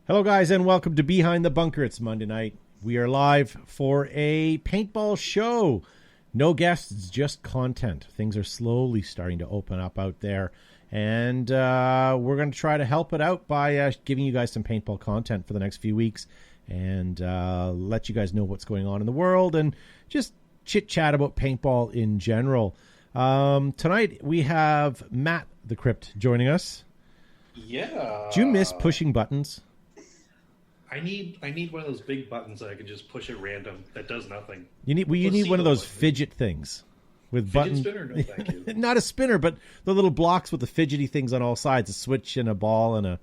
Hello, guys, and welcome to Behind the Bunker. It's Monday night. We are live for a paintball show. No guests, just content. Things are slowly starting to open up out there, and we're going to try to help it out by giving you guys some paintball content for the next few weeks and let you guys know what's going on in the world and just chit-chat about paintball in general. Tonight, we have Matt the Crypt joining us. Yeah. Do you miss pushing buttons? I need one of those big buttons that I can just push at random that does nothing. You need one of those fidget things with buttons. Fidget spinner? No, thank you. Not a spinner, but the little blocks with the fidgety things on all sides, a switch and a ball and a...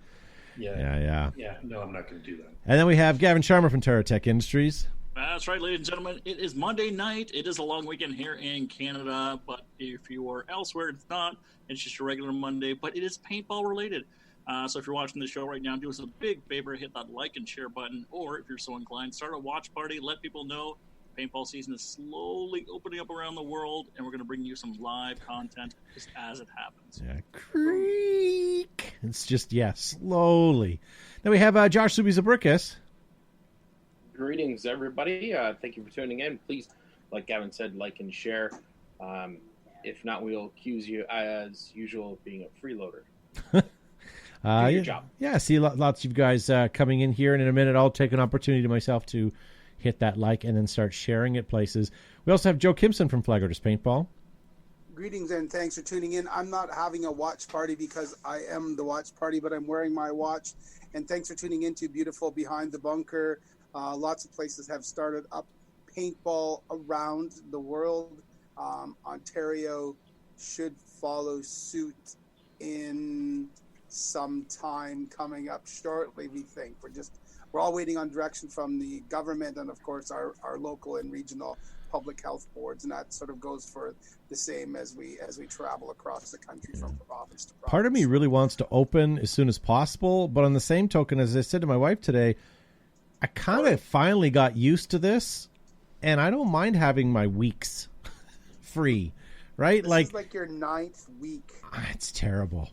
Yeah. No, I'm not going to do that. And then we have Gavin Sharma from TerraTech Industries. That's right, ladies and gentlemen. It is Monday night. It is a long weekend here in Canada, but if you are elsewhere, it's not. It's just a regular Monday, but it is paintball related. So if you're watching the show right now, do us a big favor, hit that like and share button, or if you're so inclined, start a watch party. Let people know paintball season is slowly opening up around the world, and we're going to bring you some live content just as it happens. Yeah, creak. It's just, slowly. Then we have Josh Subizabrickus. Greetings, everybody. Thank you for tuning in. Please, like Gavin said, like and share. If not, we'll accuse you, as usual, of being a freeloader. Do your job. Yeah, see lots of you guys coming in here, and in a minute I'll take an opportunity to myself to hit that like and then start sharing it places. We also have Joe Kimson from Flag Artist Paintball. Greetings and thanks for tuning in. I'm not having a watch party because I am the watch party, but I'm wearing my watch. And thanks for tuning in to beautiful Behind the Bunker. Lots of places have started up paintball around the world. Ontario should follow suit in some time coming up shortly, we think. We're all waiting on direction from the government and, of course, our local and regional public health boards, and that sort of goes for the same as we travel across the country from province to province. Part of me really wants to open as soon as possible, but on the same token, as I said to my wife today, I kind of finally got used to this, and I don't mind having my weeks free, right? This is like your 9th week. It's terrible.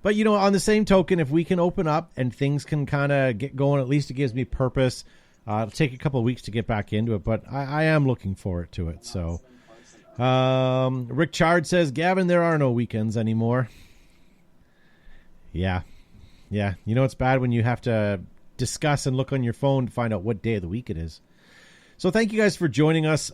But, on the same token, if we can open up and things can kind of get going, at least it gives me purpose. It'll take a couple of weeks to get back into it, but I am looking forward to it. So, Rick Chard says, Gavin, there are no weekends anymore. Yeah. It's bad when you have to discuss and look on your phone to find out what day of the week it is. So thank you guys for joining us.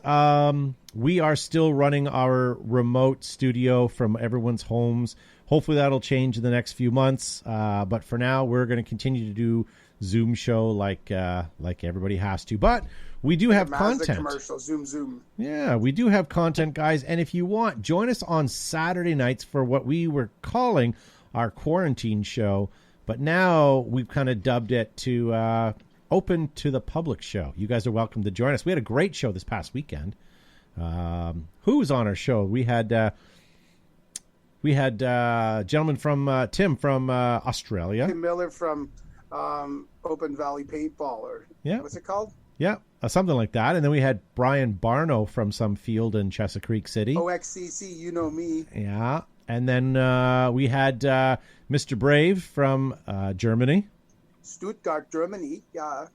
We are still running our remote studio from everyone's homes. Hopefully that'll change in the next few months. But for now, we're going to continue to do Zoom show like everybody has to. But we do have content. Commercial, Zoom. Yeah, we do have content, guys. And if you want, join us on Saturday nights for what we were calling our quarantine show. But now we've kind of dubbed it to open to the public show. You guys are welcome to join us. We had a great show this past weekend. Who was on our show? We had a gentleman from Tim from Australia. Tim Miller from Open Valley Paintball, or what's it called? Yeah, something like that. And then we had Brian Barno from some field in Chesapeake City. OXCC, you know me. Yeah. And then we had Mr. Brave from Germany. Stuttgart, Germany, yeah.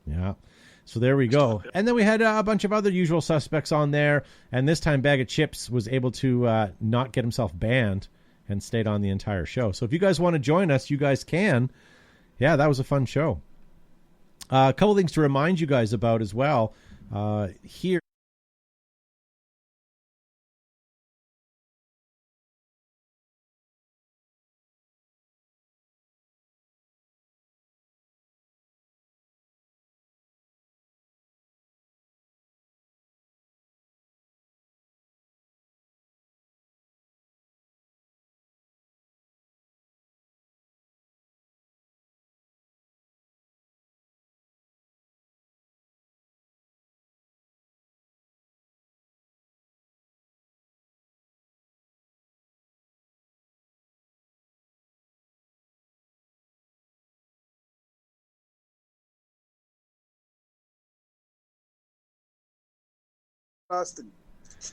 Yeah. So there we go. And then we had a bunch of other usual suspects on there. And this time Bag of Chips was able to not get himself banned and stayed on the entire show. So if you guys want to join us, you guys can. Yeah, that was a fun show. A couple things to remind you guys about as well. Here. Busted.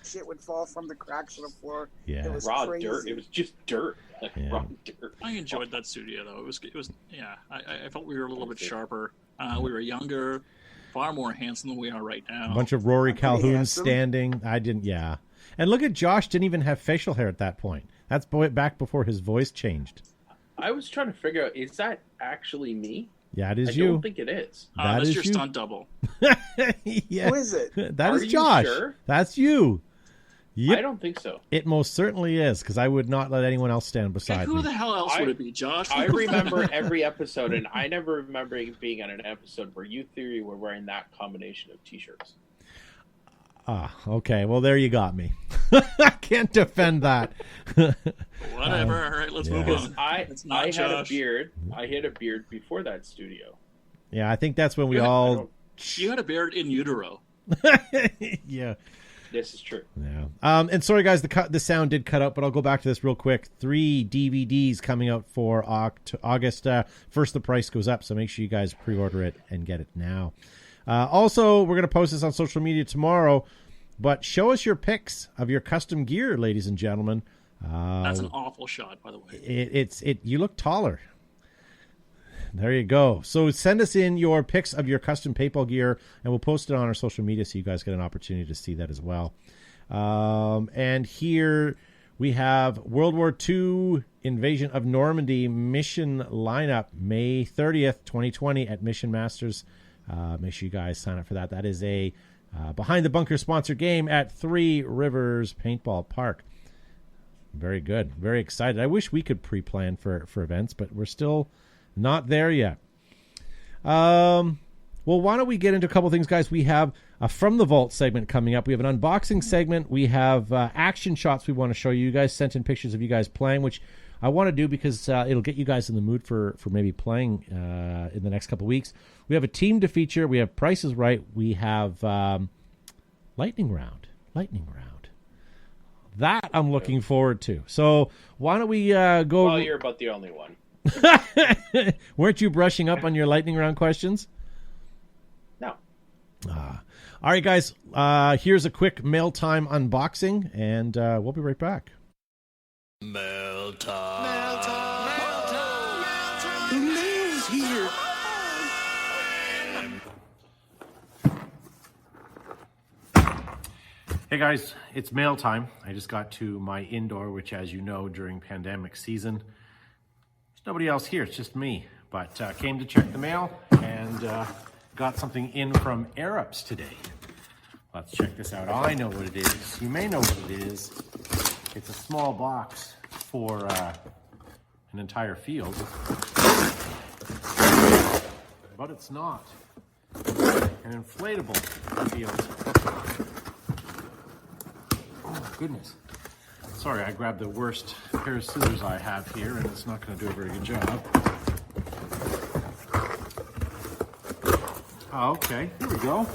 shit would fall from the cracks of the floor. Yeah. It was Raw crazy. dirt. It was just dirt. Yeah. Raw dirt. I enjoyed that studio though. It was yeah. I felt we were a little bit sharper. We were younger, far more handsome than we are right now. A bunch of Rory pretty Calhoun handsome. standing. I didn't. Yeah. And look at Josh. Didn't even have facial hair at that point. That's back before his voice changed. I was trying to figure out, is that actually me? Yeah, it is I you. don't think it is. That that's is your you. stunt double. Yeah. Who is it? That Are is you Josh. sure? That's you. Yep. I don't think so. It most certainly is, because I would not let anyone else stand beside And who me. the hell else would it be, Josh? I remember every episode, and I never remember being on an episode where you theory were wearing that combination of T-shirts. Ah, okay. Well, there you got me. I can't defend that. Whatever. All right, let's move Because on. I It's not had a Josh. beard. I had a beard before that studio. Yeah, I think that's when we Yeah, all. You had a beard in utero. Yeah. This is true. Yeah. And sorry, guys, the sound did cut out, but I'll go back to this real quick. 3 DVDs coming out for August. First, the price goes up, so make sure you guys pre-order it and get it now. Also, we're going to post this on social media tomorrow, but show us your pics of your custom gear, ladies and gentlemen. That's an awful shot, by the way. You look taller. There you go. So send us in your pics of your custom paintball gear, and we'll post it on our social media so you guys get an opportunity to see that as well. And here we have World War II Invasion of Normandy mission lineup, May 30th, 2020 at Mission Masters. Make sure you guys sign up for that. That is a Behind the Bunker sponsored game at Three Rivers Paintball Park. Very good. Very excited. I wish we could pre-plan for events, but we're still not there yet. Well, why don't we get into a couple things, guys? We have a From the Vault segment coming up. We have an unboxing segment. We have action shots we want to show you. You guys sent in pictures of you guys playing, which I want to do because it'll get you guys in the mood for maybe playing in the next couple weeks. We have a team to feature. We have Price is Right. We have Lightning Round. That I'm looking forward to. So why don't we go... Well, you're about the only one. Weren't you brushing up on your Lightning Round questions? No. All right, guys. Here's a quick mail time unboxing, and we'll be right back. Mail time. The mail's here. Hey guys, it's mail time. I just got to my indoor, which as you know, during pandemic season, there's nobody else here, it's just me. But came to check the mail and got something in from Aerops today. Let's check this out. I know what it is. You may know what it is. It's a small box for an entire field. But it's not. An inflatable field. Oh, goodness. Sorry, I grabbed the worst pair of scissors I have here, and it's not going to do a very good job. Oh, okay, here we go.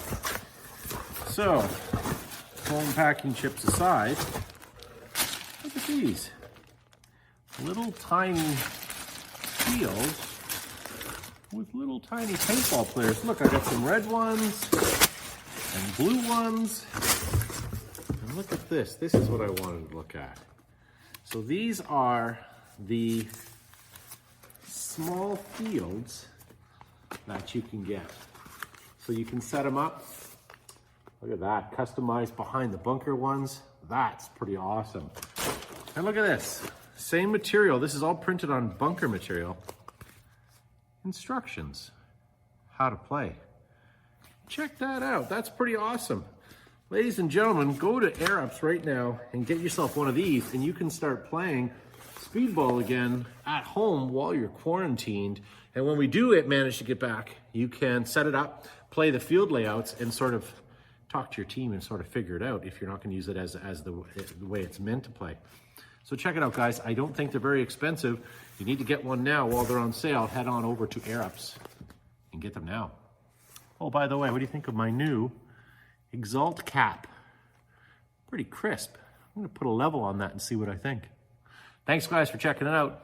So, foam packing chips aside, look at these. Little tiny fields with little tiny paintball players. Look, I got some red ones and blue ones. And look at this. This is what I wanted to look at. So these are the small fields that you can get. So you can set them up. Look at that, customized behind the bunker ones. That's pretty awesome. And look at this, same material. This is all printed on bunker material. Instructions, how to play. Check that out, that's pretty awesome. Ladies and gentlemen, go to Aerops right now and get yourself one of these, and you can start playing speedball again at home while you're quarantined. And when we do manage to get back, you can set it up, play the field layouts, and sort of talk to your team and sort of figure it out if you're not going to use it as the way it's meant to play. So check it out, guys. I don't think they're very expensive. You need to get one now while they're on sale. Head on over to Aerops and get them now. Oh, by the way, what do you think of my new Exalt cap? Pretty crisp. I'm going to put a level on that and see what I think. Thanks, guys, for checking it out.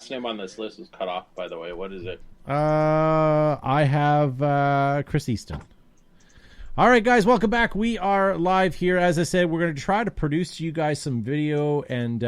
last name on this list was cut off, by the way. What is it? I have Chris Easton. All right, guys, welcome back. We are live here. As I said, we're going to try to produce you guys some video and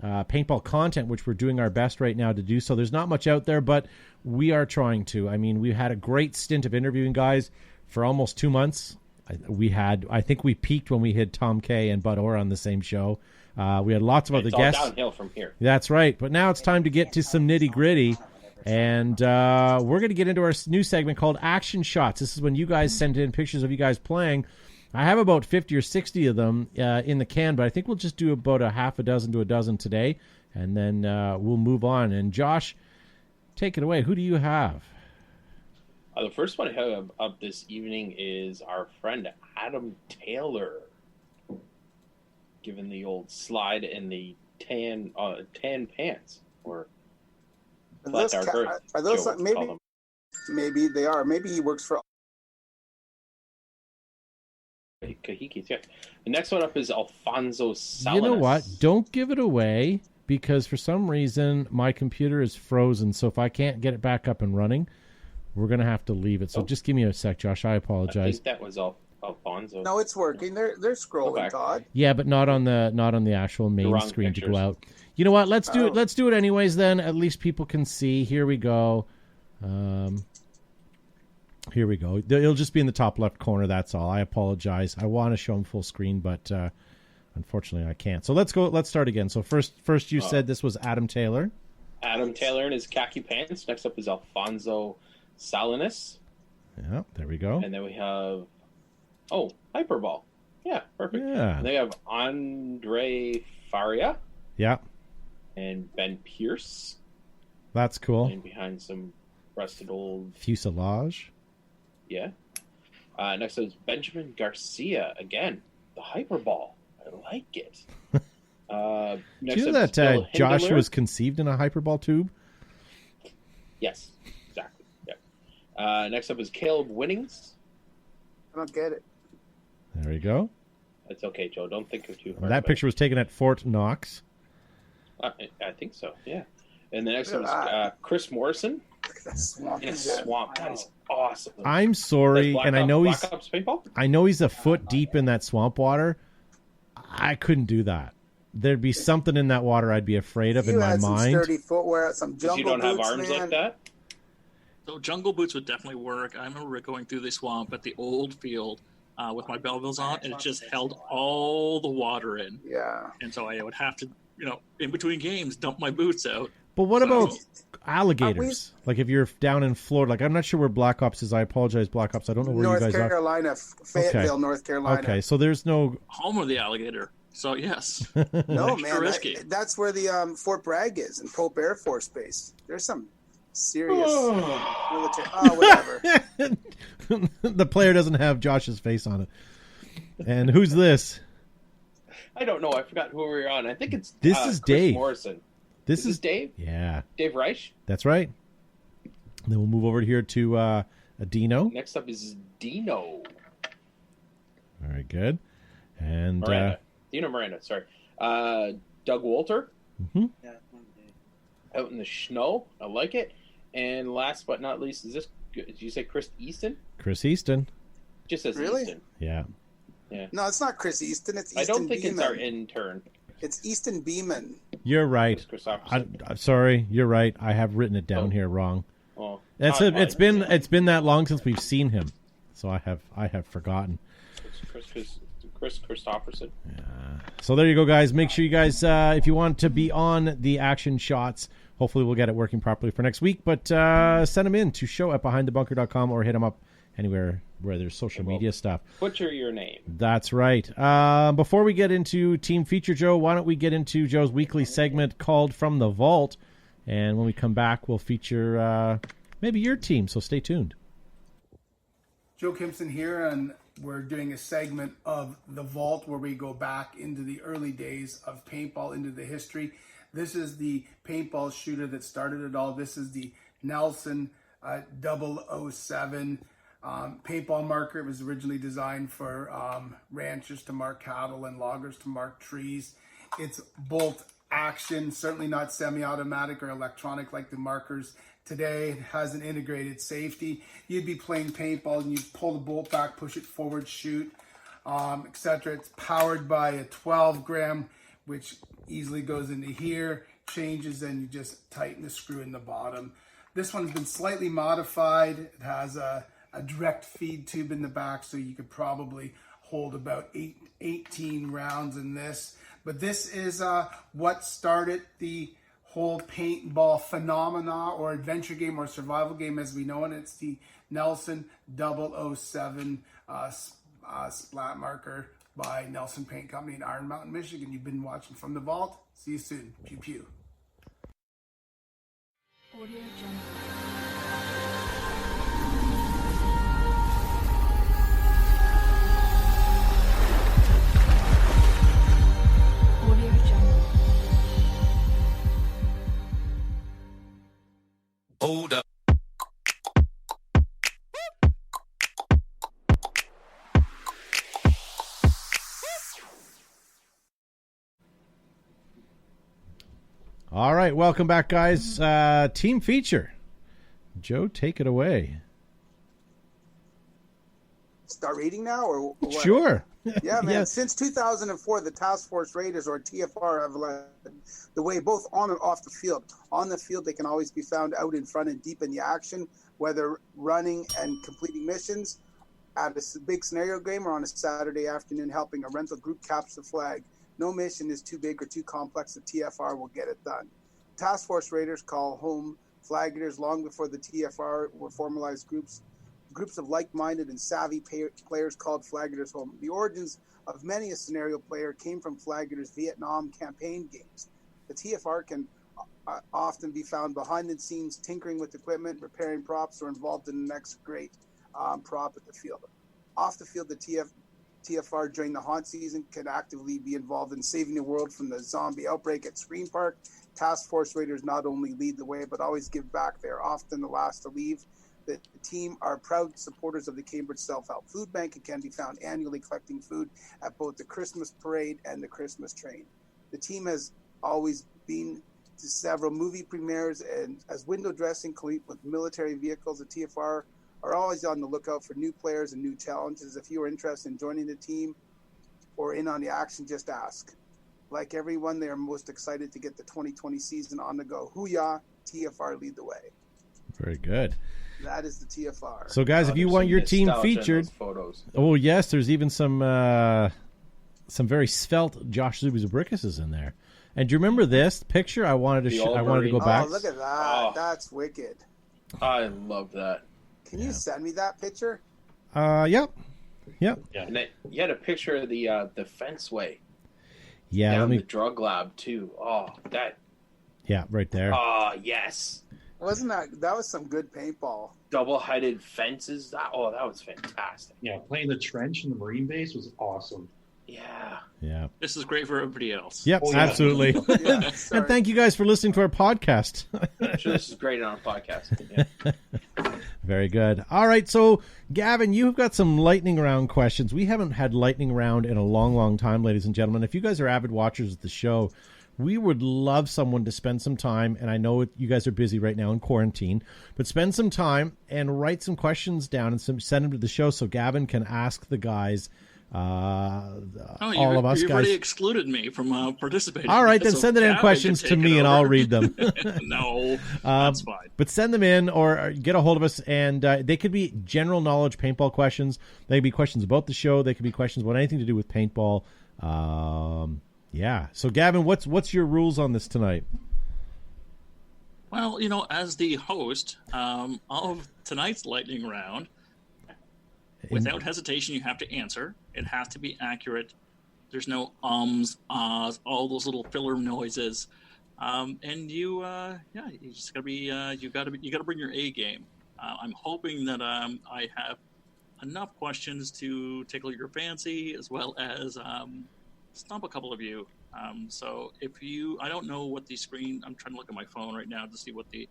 paintball content, which we're doing our best right now to do so. There's not much out there, but we are trying to. I mean, we had a great stint of interviewing guys for almost 2 months. I think we peaked when we had Tom Kay and Bud Orr on the same show. We had lots of other guests. It's all downhill from here. That's right. But now it's time to get to some nitty-gritty. And we're going to get into our new segment called Action Shots. This is when you guys send in pictures of you guys playing. I have about 50 or 60 of them in the can, but I think we'll just do about a half a dozen to a dozen today, and then we'll move on. And Josh, take it away. Who do you have? The first one I have up this evening is our friend Adam Taylor, given the old slide in the tan pants, or are those maybe they are. Maybe he works for Kahikis. Yeah. The next one up is Alfonso Salinas. You know what? Don't give it away, because for some reason my computer is frozen. So if I can't get it back up and running, we're going to have to leave it. So just give me a sec, Josh. I apologize. I think that was Alfonso. No, it's working. They're scrolling, Todd. Yeah, but not on the actual main screen pictures. To go out. You know what? Let's do it. Let's do it anyways. Then at least people can see. Here we go. Here we go. It'll just be in the top left corner. That's all. I apologize. I want to show them full screen, but unfortunately I can't. So let's go. Let's start again. So first you said this was Adam Taylor. Adam Taylor in his khaki pants. Next up is Alfonso Salinas. Yeah, there we go. And then we have Hyperball. Yeah, perfect. Yeah. And they have Andre Faria. Yeah. And Ben Pierce. That's cool. And behind some rusted old fuselage. Yeah. Next is Benjamin Garcia again. The Hyperball. I like it. Next, do you know that Josh was conceived in a hyperball tube? Yes, exactly. Yeah. Next up is Caleb Winnings. I don't get it. There we go. It's okay, Joe. Don't think of too hard. That picture was taken at Fort Knox. I think so. Yeah. And the next one is Chris Morrison. That swamp. In a swamp. That is awesome. I'm sorry, and I know he's a foot deep in that swamp water. I couldn't do that. There'd be something in that water I'd be afraid of in my mind. Some sturdy footwear, some jungle boots. You don't have arms like that? So jungle boots would definitely work. I remember going through the swamp at the old field with my Belvilles on, and it just held all the water in. Yeah. And so I would have to, in between games, dump my boots out. But what about alligators? Like if you're down in Florida, like I'm not sure where Black Ops is. I apologize, Black Ops. I don't know where you guys are. North Carolina, Fayetteville, North Carolina. Okay, so there's no home of the alligator. So yes, no man, that's where the Fort Bragg is in Pope Air Force Base. There's some serious military. Whatever. The player doesn't have Josh's face on it. And who's this? I don't know. I forgot who we were on. I think it's this is Chris Dave Morrison. This is Dave? Yeah. Dave Reich? That's right. Then we'll move over here to Dino. Next up is Dino. Very good. And Dino Miranda, sorry. Doug Walter. Mm-hmm. Yeah. Out in the snow. I like it. And last but not least, did you say Chris Easton? Chris Easton. Just says really? Easton. Yeah. No, it's not Chris Easton. It's Easton I don't think Beeman. It's our intern. It's Easton Beeman. You're right. I'm sorry. You're right. I have written it down here wrong. Oh, it's been that long since we've seen him, so I have forgotten. It's Chris Christopherson. Yeah. So there you go, guys. Make sure you guys, if you want to be on the action shots, hopefully we'll get it working properly for next week. But send them in to show@behindthebunker.com or hit them up anywhere where there's social media stuff. Butcher your name. That's right. Before we get into Team Feature, Joe, why don't we get into Joe's weekly segment called From the Vault? And when we come back, we'll feature maybe your team, so stay tuned. Joe Kimpson here, and we're doing a segment of The Vault where we go back into the early days of paintball, into the history. This is the paintball shooter that started it all. This is the Nelson 007 paintball marker. It was originally designed for ranchers to mark cattle and loggers to mark trees. It's bolt action, certainly not semi-automatic or electronic like the markers today. It has an integrated safety. You'd be playing paintball and you'd pull the bolt back, push it forward, shoot, etc. It's powered by a 12 gram, which easily goes into here, changes, and you just tighten the screw in the bottom. This one's been slightly modified. It has a direct feed tube in the back, so you could probably hold about 18 rounds in this. But this is what started the whole paintball phenomena or adventure game or survival game as we know it. It's the Nelson 007 splat marker by Nelson Paint Company in Iron Mountain, Michigan. You've been watching From the Vault. See you soon. Pew pew. Audio Jungle. Audio Jungle. Hold up. All right, welcome back, guys. Team feature. Joe, take it away. Start reading now, or what? Sure. Yeah, man. Yeah. Since 2004, the Task Force Raiders, or TFR, have led the way both on and off the field. On the field, they can always be found out in front and deep in the action, whether running and completing missions at a big scenario game or on a Saturday afternoon helping a rental group capture the flag. No mission is too big or too complex. The TFR will get it done. Task Force Raiders call home flag raiders long before the TFR were formalized groups. Groups of like-minded and savvy players called flag raiders home. The origins of many a scenario player came from flag raiders' Vietnam campaign games. The TFR can often be found behind the scenes, tinkering with equipment, repairing props, or involved in the next great prop at the field. Off the field, the TFR during the haunt season can actively be involved in saving the world from the zombie outbreak at Screen Park. Task Force Raiders not only lead the way, but always give back. They're often the last to leave. The team are proud supporters of the Cambridge Self-Help Food Bank and can be found annually collecting food at both the Christmas Parade and the Christmas Train. The team has always been to several movie premieres, and as window dressing complete with military vehicles, the TFR are always on the lookout for new players and new challenges. If you are interested in joining the team or in on the action, just ask. Like everyone, they are most excited to get the 2020 season on the go. Hoo-yah, TFR lead the way. Very good. That is the TFR. So, guys, if you There's want some your team nostalgia in featured, those photos. oh yes, there's even some very svelte Josh Zubizabrickus in there. And do you remember this picture? I wanted to I wanted to go back. Oh, look at that. Oh. That's wicked. I love that. Can you send me that picture? Yep. And then you had a picture of the fenceway Yeah, down let me. the drug lab too. Oh, that. Yeah, right there. Oh, yes. Wasn't that was some good paintball? Double-headed fences. That was fantastic. Yeah, playing the trench in the Marine base was awesome. Yeah. Yeah. This is great for everybody else. Yep, Oh, yeah. absolutely. Yeah, sorry. And thank you guys for listening to our podcast. I'm sure this is great on a podcast. Yeah. Very good. All right, so Gavin, you've got some lightning round questions. We haven't had lightning round in a long, long time, ladies and gentlemen. If you guys are avid watchers of the show, we would love someone to spend some time, and I know you guys are busy right now in quarantine, but spend some time and write some questions down and send them to the show so Gavin can ask the guys, all of us you've guys. already excluded me from participating. All right, then So send it in Gavin questions can to take me it and over. I'll read them. No, that's fine. But send them in or get a hold of us, and they could be general knowledge paintball questions. They could be questions about the show. They could be questions about anything to do with paintball. Yeah. So, Gavin, what's your rules on this tonight? Well, as the host of tonight's lightning round, without hesitation, you have to answer. It has to be accurate. There's no ums, ahs, all those little filler noises. And you just gotta be, you gotta bring your A game. I'm hoping that I have enough questions to tickle your fancy, as well as stump a couple of you. So I don't know what the screen. I'm trying to look at my phone right now to see what the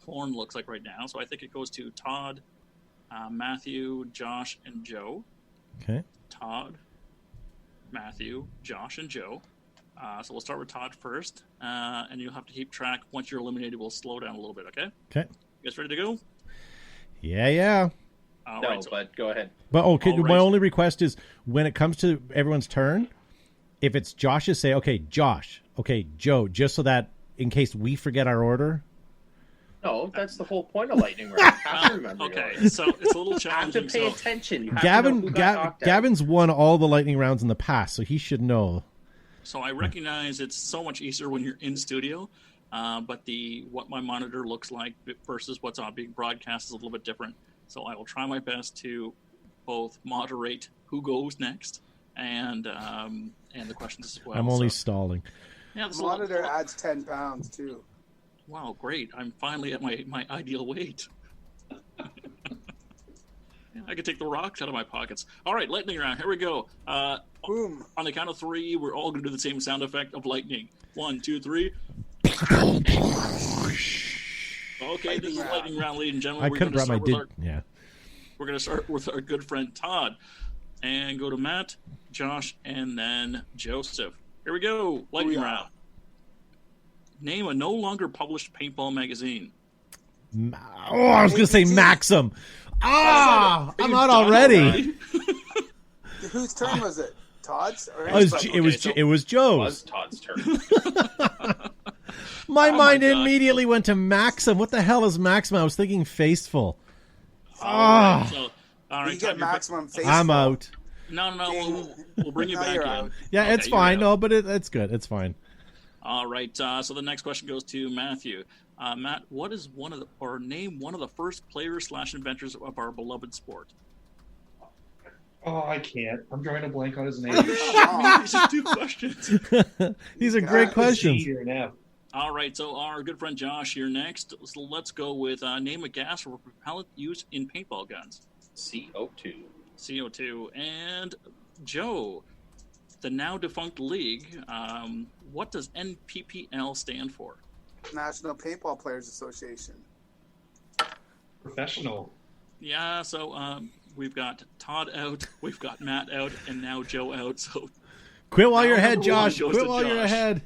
horn looks like right now. So I think it goes to Todd, Matthew, Josh, and Joe. Okay. Todd, Matthew, Josh, and Joe. So we'll start with Todd first, and you'll have to keep track. Once you're eliminated, we'll slow down a little bit, okay? Okay. You guys ready to go? Yeah. All No, right, so- but go ahead. But okay, All my right. only request is when it comes to everyone's turn, if it's Josh's, say, okay, Josh, okay, Joe, just so that in case we forget our order. No, that's the whole point of lightning round. You have to remember your Okay, order. so it's a little You have to challenging. pay So, attention. You have to know who got knocked out. Gavin's won all the lightning rounds in the past, so he should know. so I recognize it's so much easier when you're in studio, but what my monitor looks like versus what's on being broadcast is a little bit different. So I will try my best to both moderate who goes next and the questions as well. I'm only So, stalling. yeah, this is The a lot- monitor adds 10 pounds too. Wow, great! I'm finally at my ideal weight. Yeah, I could take the rocks out of my pockets. All right, lightning round. Here we go. Boom. On the count of three, we're all going to do the same sound effect of lightning. 1, 2, 3. Okay, this is lightning round, ladies and gentlemen. I could have brought my yeah. We're going to start with our good friend Todd, and go to Matt, Josh, and then Joseph. Here we go. Lightning Booyah. round. Name a no longer published paintball magazine. Oh, I was going to say Maxim. I'm Are you out done already. Whose turn was it? Todd's? Or It was, his? it was, so- it was It Joe's. was Todd's turn. My my mind God. immediately went to Maxim. What the hell is Maxim? I was thinking Faithful. All right, so, all right, You Todd, get you're back. maximum face. I'm out. No, Ding. we'll bring you Now back you're in. out. Yeah, Okay, it's you're fine. out. No, but it's good. It's fine. All right, so the next question goes to Matthew. Matt, what is name one of the first players/inventors of our beloved sport? Oh, I can't. I'm drawing a blank on his name. These are 2 questions. These are great God. questions. Here now. All right, so our good friend Josh here next. So let's go with name a gas or propellant used in paintball guns. CO2. CO2. And Joe, the now defunct league, what does NPPL stand for? National Paintball Players Association. Professional. Yeah, so we've got Todd out, we've got Matt out, and now Joe out. So Quit while Now you're ahead, number one Josh. goes Quit to while you're Josh. ahead.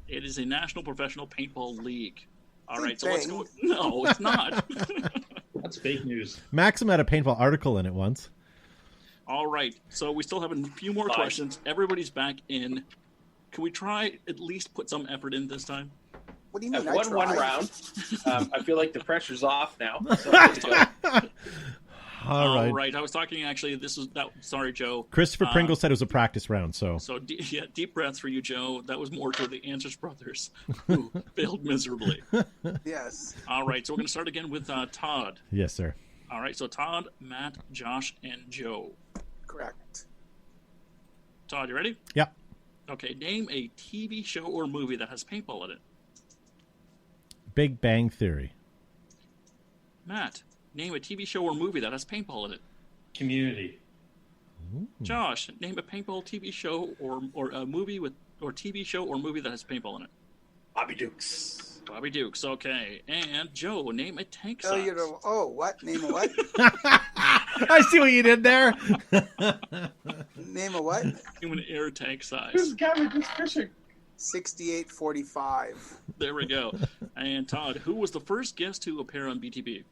it is a National Professional Paintball League. All Big right, so let's thing. go. No, it's not. That's fake news. Maxim had a paintball article in it once. All right, so we still have a few more Fine. questions. Everybody's back in. Can we try at least put some effort in this time? What do you mean? I've won one tried? round. I feel like the pressure's off now. So I'm good to go. All right. I was talking actually. This is that. Sorry, Joe. Christopher Pringle said it was a practice round, so. So deep breaths for you, Joe. That was more to the Answers brothers, who failed miserably. Yes. All right, so we're going to start again with Todd. Yes, sir. All right, so Todd, Matt, Josh, and Joe. Correct. Todd, you ready? Yep. Okay, name a TV show or movie that has paintball in it. Big Bang Theory. Matt, name a TV show or movie that has paintball in it. Community. Josh, name a paintball TV show or a movie or TV show or movie that has paintball in it. Bobby Dukes. Bobby Dukes, okay. And Joe, name a tank Oh, size. what? Name a what? I see what you did there. Name a what? Name an air tank size. Who's Gavin just fishing? 6845. There we go. And Todd, who was the first guest to appear on BTB?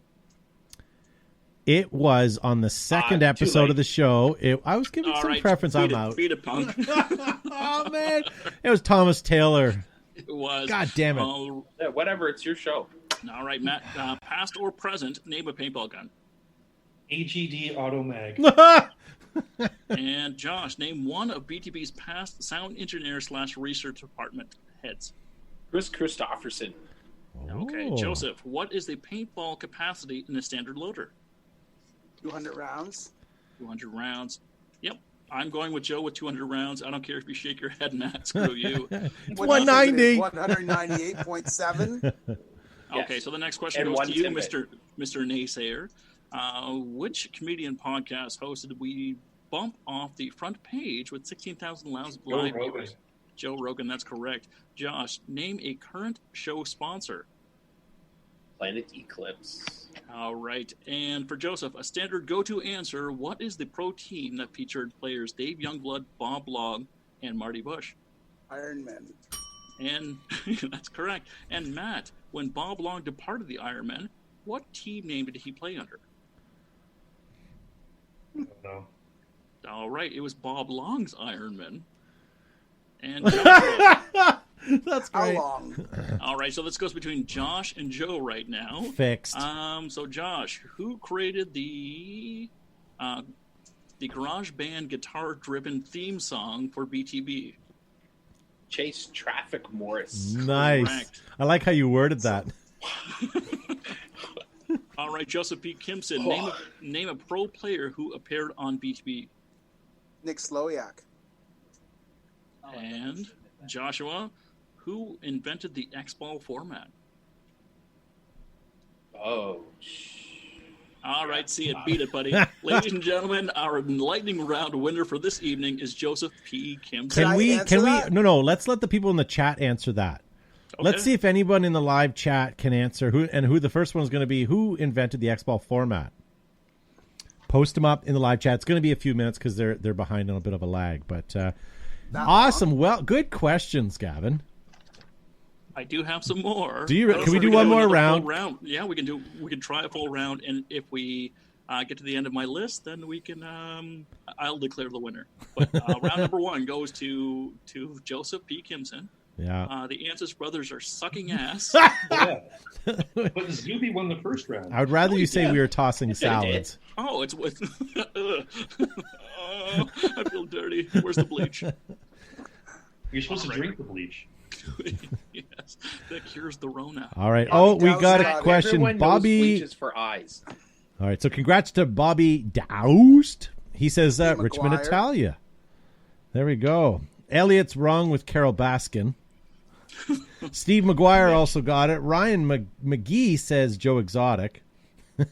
It was on the second Too episode late. of the show. I was giving All some right, preference. beat I'm it, out. Beat it, punk. Oh, man. It was Thomas Taylor. It was. God damn it. Yeah, whatever, it's your show. All right, Matt. Past or present, name a paintball gun. AGD Automag. And Josh, name one of BTB's past sound engineer / research department heads. Chris Christopherson. Okay, Oh. Joseph, what is the paintball capacity in a standard loader? 200 rounds. 200 rounds. Yep. I'm going with Joe with 200 rounds. I don't care if you shake your head, Matt. Screw you. It's What do you think it 190. is? 198.7. Okay, so the next question And goes one to you, tidbit. Mr. Naysayer. Which comedian podcast hosted we bump off the front page with 16,000 live Rogan. viewers? Joe Rogan, that's correct. Josh, name a current show sponsor. Planet Eclipse. All right. And for Joseph, a standard go-to answer, what is the pro team that featured players Dave Youngblood, Bob Long, and Marty Bush? Ironmen. And that's correct. And Matt, when Bob Long departed the Ironmen, what team name did he play under? No. All right, it was Bob Long's Ironmen. And Joshua. That's How great. long? All right, so this goes between Josh and Joe right now. Fixed. So Josh, who created the Garage Band guitar-driven theme song for BTB? Chase Traffic Morris. Nice. Correct. I like how you worded that. All right, Joseph P. Kimson, name a pro player who appeared on BTB. Nick Slowiak. And Joshua, who invented the X-Ball format? Oh, All right, see it, beat it, buddy. Ladies and gentlemen, our lightning round winner for this evening is Joseph P. Kimson. Can I answer that? No, let's let the people in the chat answer that. Let's see if anyone in the live chat can answer who the first one is going to be. Who invented the X-Ball format? Post them up in the live chat. It's going to be a few minutes because they're behind on a bit of a lag. But awesome. Well, good questions, Gavin. I do have some more. Can we do one more round? Yeah, we can try a full round, and if we get to the end of my list, then we can. I'll declare the winner. But round number one goes to Joseph P. Kimson. Yeah. The Ansys brothers are sucking ass. Yeah. But Zuby won the first round. I would rather you say we were tossing salads. Oh, it's with. I feel dirty. Where's the bleach? You're supposed to drink the bleach. Yes, that cures the Rona. All right. Oh, we got a question. Everyone knows Bobby. bleach is for eyes. All right. So congrats to Bobby Doust. He says Steve Richmond, McGuire. Italia. There we go. Elliot's wrong with Carol Baskin. Steve McGuire also got it. Ryan McGee says Joe Exotic. Mike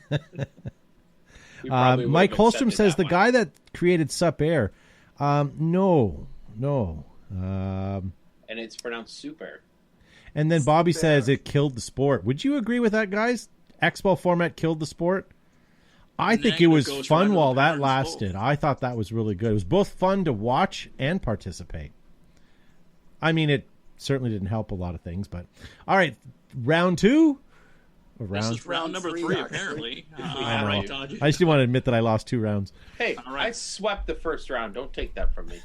Holstrom says the guy that created Sup Air. No. And it's pronounced super. And then Bobby says it killed the sport. Would you agree with that, guys? X-Ball format killed the sport? I think it was fun while that lasted. I thought that was really good. It was both fun to watch and participate. I mean, it certainly didn't help a lot of things, but all right, round two. This is round number three, apparently. All right, Todd. I just didn't want to admit that I lost 2 rounds. Hey, right. I swept the first round. Don't take that from me.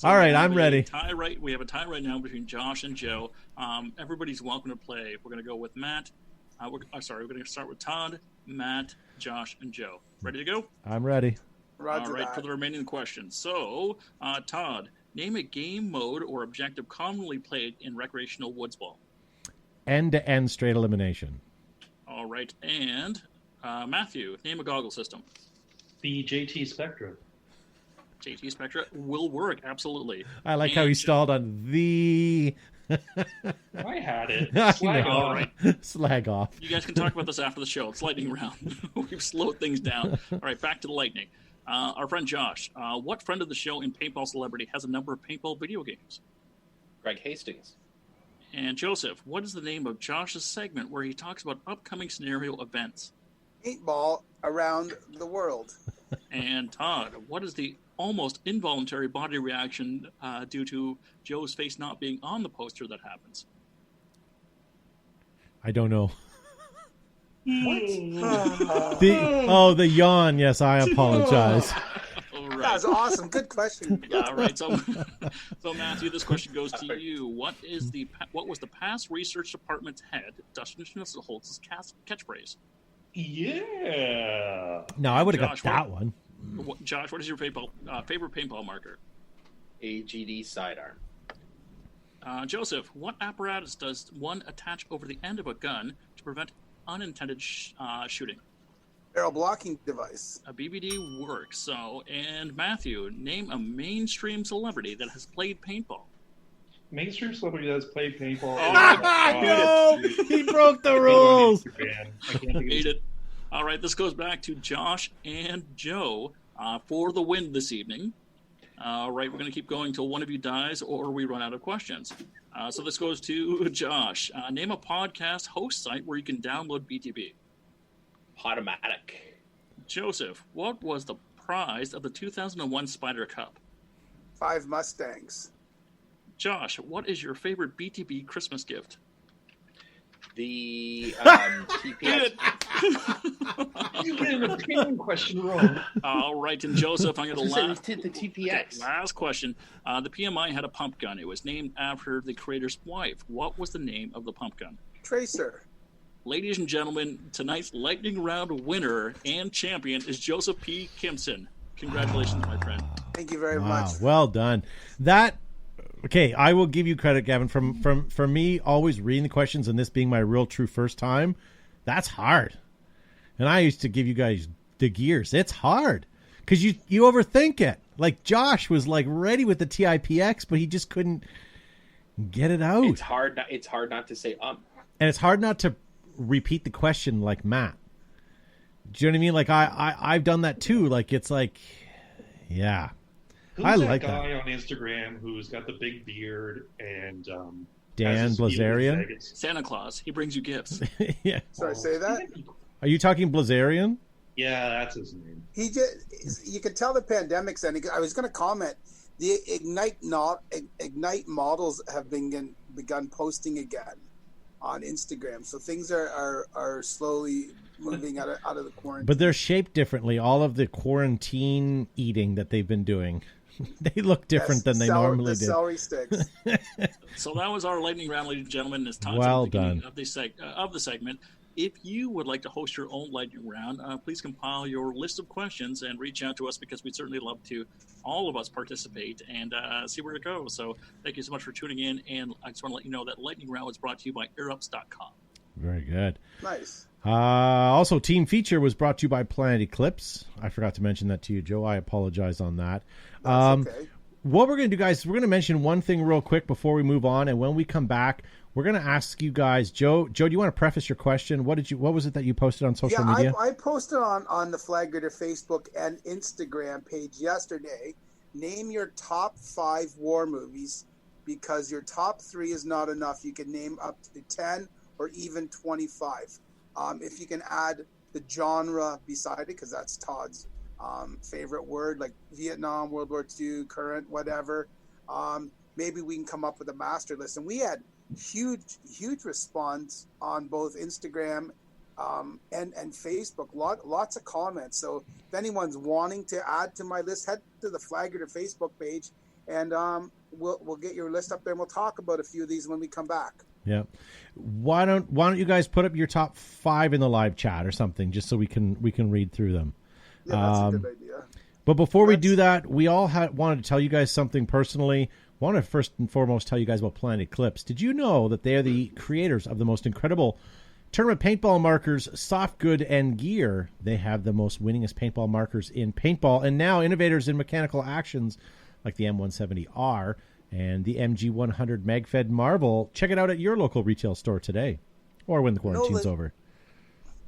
All right, I'm ready. We have a tie right now between Josh and Joe. Everybody's welcome to play. We're going to go with Matt. We're going to start with Todd, Matt, Josh, and Joe. Ready to go? I'm ready. Roger All right, that. for the remaining questions. So, Todd, name a game mode or objective commonly played in recreational woods ball. End-to-end straight elimination. All right, and Matthew, name a goggle system. The JT Spectra. JT Spectra will work, absolutely. I like how he stalled on the... I had it. Slag All right. Slag off. You guys can talk about this after the show. It's lightning round. We've slowed things down. All right, back to the lightning. Our friend Josh, what friend of the show in Paintball Celebrity has a number of paintball video games? Greg Hastings. And Joseph, what is the name of Josh's segment where he talks about upcoming scenario events? Paintball around the world. And Todd, what is the almost involuntary body reaction due to Joe's face not being on the poster that happens? I don't know. That The yawn. Yes, I apologize. All right. was awesome. Good question. All right. So Matthew, this question goes to you. What was the past research department's head, Dustin Schnitzelholz's catchphrase? Yeah. No, I would have got Josh, that one. Josh, what is your favorite paintball marker? AGD sidearm. Joseph, what apparatus does one attach over the end of a gun to prevent unintended shooting? Barrel blocking device. A BBD works. So, and Matthew, name a mainstream celebrity that has played paintball. Mainstream celebrity that has played paintball. No, he broke the rules. I can't think of Hate it. All right, this goes back to Josh and Joe for the win this evening. All right, we're going to keep going till one of you dies or we run out of questions. So this goes to Josh. Name a podcast host site where you can download BTB. Podomatic. Joseph, what was the prize of the 2001 Spider Cup? 5 Mustangs. Josh, what is your favorite BTB Christmas gift? The TPS. You get an opinion question wrong. All right, and Joseph, I'm going to Just laugh. say the TPX. Last question. The PMI had a pump gun. It was named after the creator's wife. What was the name of the pump gun? Tracer. Ladies and gentlemen, tonight's lightning round winner and champion is Joseph P. Kimson. Congratulations, my friend. Thank you very Wow, much. well done. Okay, I will give you credit, Gavin. From me always reading the questions and this being my real true first time, that's hard. And I used to give you guys the gears. It's hard because you overthink it. Like Josh was like ready with the TIPX, but he just couldn't get it out. It's hard. It's hard not to say and it's hard not to repeat the question like Matt. Do you know what I mean? Like I've done that too. Like it's like, yeah. Who's I that like guy on Instagram who's got the big beard and Dan has his feet in his Blazarian? legs? Santa Claus. He brings you gifts. Yeah. Sorry, say that. Are you talking Blazarian? Yeah, that's his name. He just, you could tell the pandemic's ending. I was going to comment. The Ignite models have begun posting again on Instagram. So things are slowly moving out of the quarantine. But they're shaped differently. All of the quarantine eating that they've been doing, they look different than they normally the did. celery sticks. So that was our lightning round, ladies and gentlemen. It's time Well to the beginning done. of the segment. If you would like to host your own lightning round, please compile your list of questions and reach out to us because we'd certainly love to, all of us, participate and see where it goes. So thank you so much for tuning in. And I just want to let you know that lightning round was brought to you by airups.com. Very good. Nice. Also, Team Feature was brought to you by Planet Eclipse. I forgot to mention that to you, Joe. I apologize on that. That's okay. What we're going to do, guys, we're going to mention one thing real quick before we move on. And when we come back, we're going to ask you guys, Joe, do you want to preface your question? What was it that you posted on social media? I posted on the Flag Grader Facebook and Instagram page yesterday. Name your top 5 war movies, because your top 3 is not enough. You can name up to 10 or even 25. If you can add the genre beside it, because that's Todd's favorite word, like Vietnam, World War II, current, whatever. Maybe we can come up with a master list. And we had huge response on both Instagram and Facebook. Lots of comments. So if anyone's wanting to add to my list, head to the Flag Grader Facebook page, and we'll get your list up there, and we'll talk about a few of these when we come back. Yeah. Why don't you guys put up your top 5 in the live chat or something, just so we can read through them. Yeah, that's a good idea. But before we do that, we all wanted to tell you guys something personally. Want to first and foremost tell you guys about Planet Eclipse. Did you know that they are the creators of the most incredible tournament paintball markers, soft good, and gear? They have the most winningest paintball markers in paintball, and now innovators in mechanical actions like the M170R and the MG100 MagFed Marvel. Check it out at your local retail store today, or when the quarantine's over.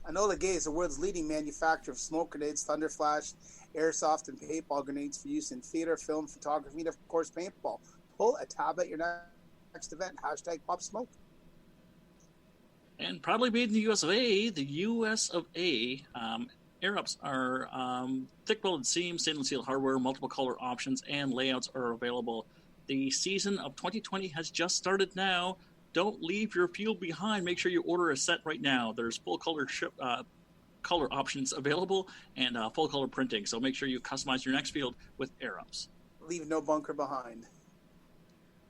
Enola Gay is the world's leading manufacturer of smoke grenades, thunder flash, airsoft, and paintball grenades for use in theater, film, photography, and of course paintball. Pull a tab at your next event. #PopSmoke. And proudly made in the US of A, the US of A, air-ups are thick-welded seams, stainless steel hardware, multiple color options, and layouts are available. The season of 2020 has just started now. Don't leave your field behind. Make sure you order a set right now. There's full color color options available and full color printing. So make sure you customize your next field with air-ups. Leave no bunker behind.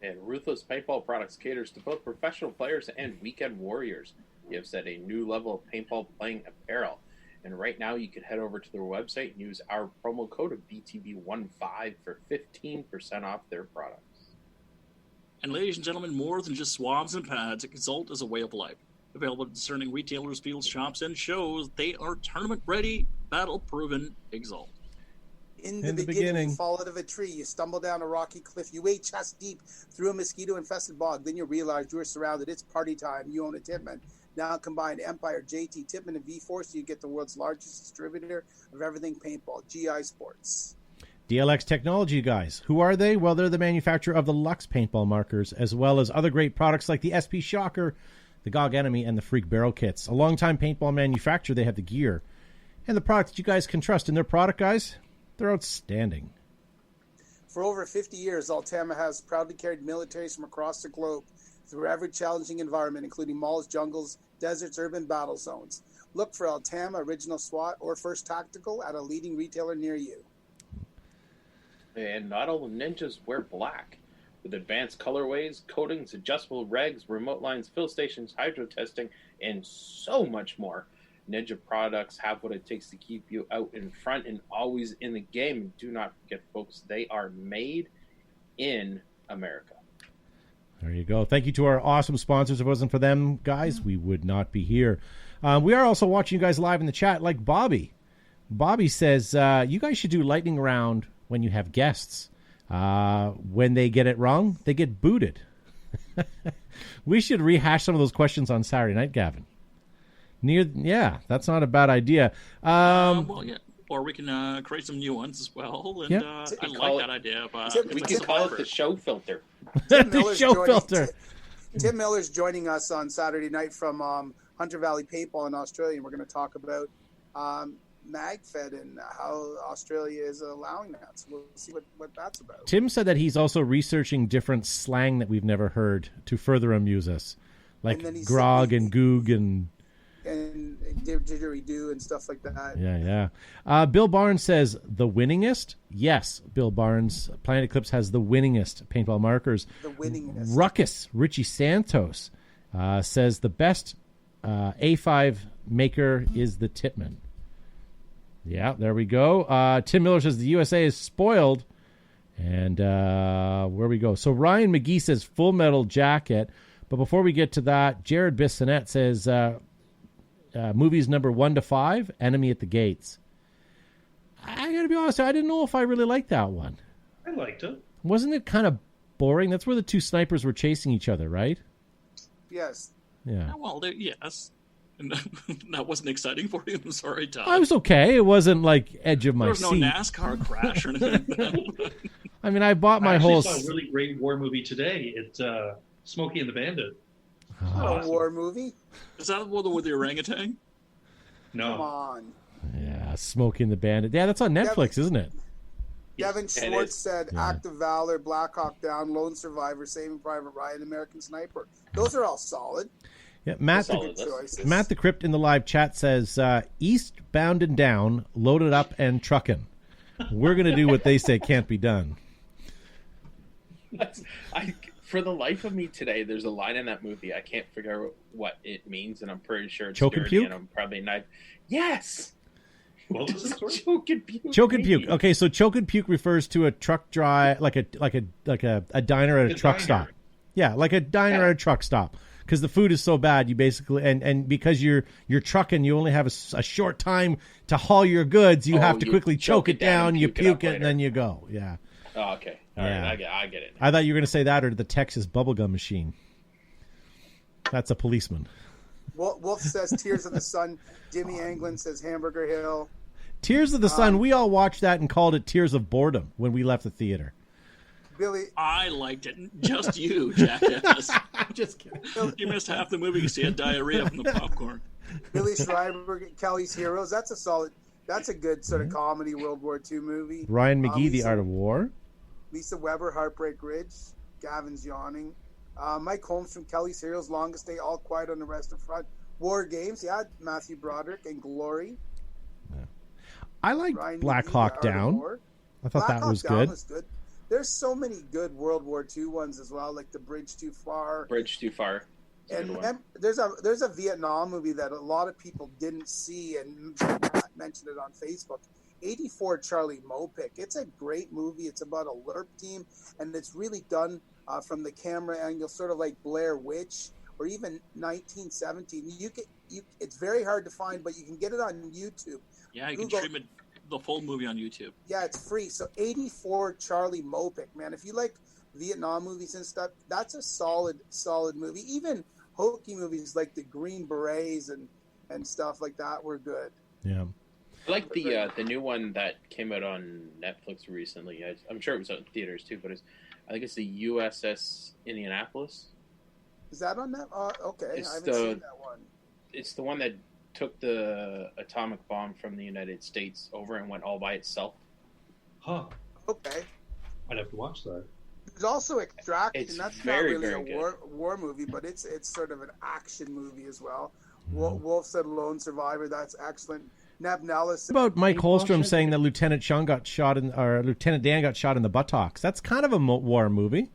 And Ruthless Paintball Products caters to both professional players and weekend warriors. You have set a new level of paintball playing apparel. And right now you can head over to their website and use our promo code of BTB15 for 15% off their products. And ladies and gentlemen, more than just swabs and pads, Exalt is a way of life. Available at discerning retailers, fields, shops, and shows, they are tournament-ready, battle-proven Exalt. In the beginning, you fall out of a tree, you stumble down a rocky cliff, you wade chest deep through a mosquito-infested bog, then you realize you are surrounded. It's party time. You own a Tippmann. Now combined Empire, JT, Tippmann, and V-Force, you get the world's largest distributor of everything paintball, GI Sports. DLX Technology, guys. Who are they? Well, they're the manufacturer of the Lux paintball markers, as well as other great products like the SP Shocker, the GOG Enemy, and the Freak Barrel Kits. A longtime paintball manufacturer, they have the gear and the products that you guys can trust. In their product, guys, they're outstanding. For over 50 years, Altama has proudly carried militaries from across the globe through every challenging environment, including malls, jungles, deserts, urban battle zones. Look for Altama Original SWAT or First Tactical at a leading retailer near you. And not all ninjas wear black. With advanced colorways, coatings, adjustable regs, remote lines, fill stations, hydro testing, and so much more, Ninja products have what it takes to keep you out in front and always in the game. And do not forget, folks, they are made in America. There you go. Thank you to our awesome sponsors. If it wasn't for them, guys, we would not be here. We are also watching you guys live in the chat, like Bobby. Bobby says, you guys should do lightning round when you have guests. When they get it wrong, they get booted. We should rehash some of those questions on Saturday night, Gavin. Yeah, that's not a bad idea. Well, yeah. Or we can create some new ones as well. And I like that idea. We can call it the show filter. The show filter. Tim Miller's joining us on Saturday night from Hunter Valley Paintball in Australia, and we're going to talk about MagFed and how Australia is allowing that. So we'll see what that's about. Tim said that he's also researching different slang that we've never heard to further amuse us, like grog and goog and didgeridoo and stuff like that. Yeah. Bill Barnes says the winningest. Yes, Bill Barnes. Planet Eclipse has the winningest paintball markers. The winningest. Ruckus Richie Santos says the best A5 maker is the Titman. Yeah, there we go. Tim Miller says the USA is spoiled. And where we go. So Ryan McGee says Full Metal Jacket. But before we get to that, Jared Bissonette says movies number 1 to 5, Enemy at the Gates. I got to be honest, I didn't know if I really liked that one. I liked it. Wasn't it kind of boring? That's where the two snipers were chasing each other, right? Yes. Yeah. Well, yes. And that wasn't exciting for you. I'm sorry, Todd. I was okay. It wasn't like edge of my seat. There was no NASCAR crash or anything. I mean, I bought my whole... I saw a really great war movie today. It's Smokey and the Bandit. A war movie? Is that the one with the orangutan? No. Come on. Yeah, Smokey and the Bandit. Yeah, that's on Netflix, isn't it? Devin Schwartz said Act of Valor, Black Hawk Down, Lone Survivor, Saving Private Ryan, American Sniper. Those are all solid. Yeah, Matt the Crypt in the live chat says, eastbound and down, loaded up and trucking. We're going to do what they say can't be done. For the life of me today, there's a line in that movie. I can't figure out what it means, and I'm pretty sure it's Choke and dirty, puke? and I'm probably not. Yes! What was it? Choke and puke. Choke and puke. Okay, so choke and puke refers to a truck drive, like a diner at a truck stop. Yeah, like a diner at a truck stop. Because the food is so bad, you basically and because you're trucking, you only have a short time to haul your goods. You have to quickly choke it down, you puke it, and then you go. Yeah. Oh, okay. All right, I get it. I thought you were going to say that or the Texas bubblegum machine. That's a policeman. Wolf says Tears of the Sun. Jimmy Anglin says Hamburger Hill. Tears of the Sun. We all watched that and called it Tears of Boredom when we left the theater. Billy, I liked it. Just you, jackass. Just kidding. You missed half the movie because you had diarrhea from the popcorn. Billy Schreiber, Kelly's Heroes. That's a good sort of comedy World War II movie. Ryan McGee, The Art of War. Lisa Weber, Heartbreak Ridge. Gavin's yawning. Mike Holmes from Kelly's Heroes, Longest Day, All Quiet on the Western Front. War Games, Matthew Broderick and Glory. Yeah. I like Black McGee, Hawk Down. I thought that was good. There's so many good World War II ones as well, like The Bridge Too Far. Bridge Too Far. And there's a Vietnam movie that a lot of people didn't see, and Matt mentioned it on Facebook. 84 Charlie Mopik. It's a great movie. It's about a LRP team, and it's really done from the camera angle, sort of like Blair Witch or even 1917. It's very hard to find, but you can get it on YouTube. Yeah, you can stream the full movie on YouTube. Yeah, it's free. So 84 Charlie Mopik, man. If you like Vietnam movies and stuff, that's a solid movie. Even hokey movies like the Green Berets and stuff like that were good. Yeah. I like the new one that came out on Netflix recently. I'm sure it was out in theaters too, but I think it's the USS Indianapolis. Is that on that? Okay, I haven't seen that one. It's the one that took the atomic bomb from the United States over and went all by itself. Huh. Okay. I'd have to watch that. There's also Extraction. It's That's very, not really very a war movie, but it's sort of an action movie as well. Wolf Said Lone Survivor. That's excellent. Neb Nellis. What about Mike Holstrom saying that Lieutenant Dan got shot in the buttocks? That's kind of a war movie.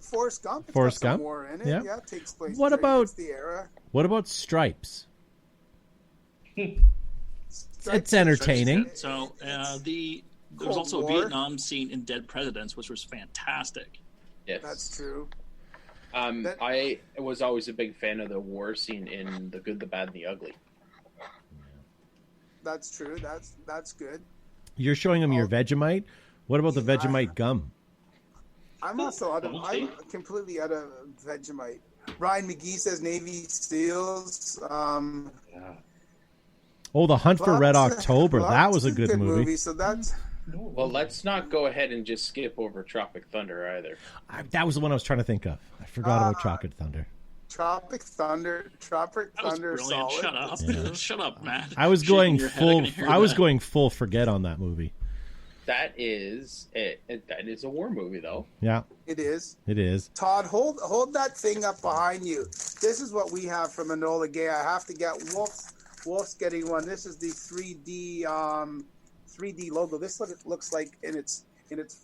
Forrest Gump. Forrest got some Gump? war in it. Yeah. Yeah, it takes place. What during about- the era? What about Stripes? Stripes It's entertaining. So it's- there was also Cold a War. Vietnam scene in Dead Presidents, which was fantastic. Yes. That's true. I was always a big fan of the war scene in The Good, the Bad, and the Ugly. That's true. That's good. You're showing him your Vegemite. What about the Yeah, Vegemite gum? I'm also I'm completely out of Vegemite. Ryan McGee says Navy SEALs. Yeah. Oh, The Hunt for Red Lots- October. That lots was a of good movie. So that's Well, let's not go ahead and just skip over Tropic Thunder either. That was the one I was trying to think of. I forgot about Tropic Thunder. Tropic Thunder. Tropic That was Thunder. brilliant. Solid. Shut up. Yeah. Shut up, Matt. I was Shaking going your head, full. can hear I was that. going full forget on that movie. That is that is a war movie, though. Yeah, It is. it is. Todd, hold that thing up behind you. This is what we have from Enola Gay. I have to get Wolf's getting one. This is the 3D logo. This looks like in its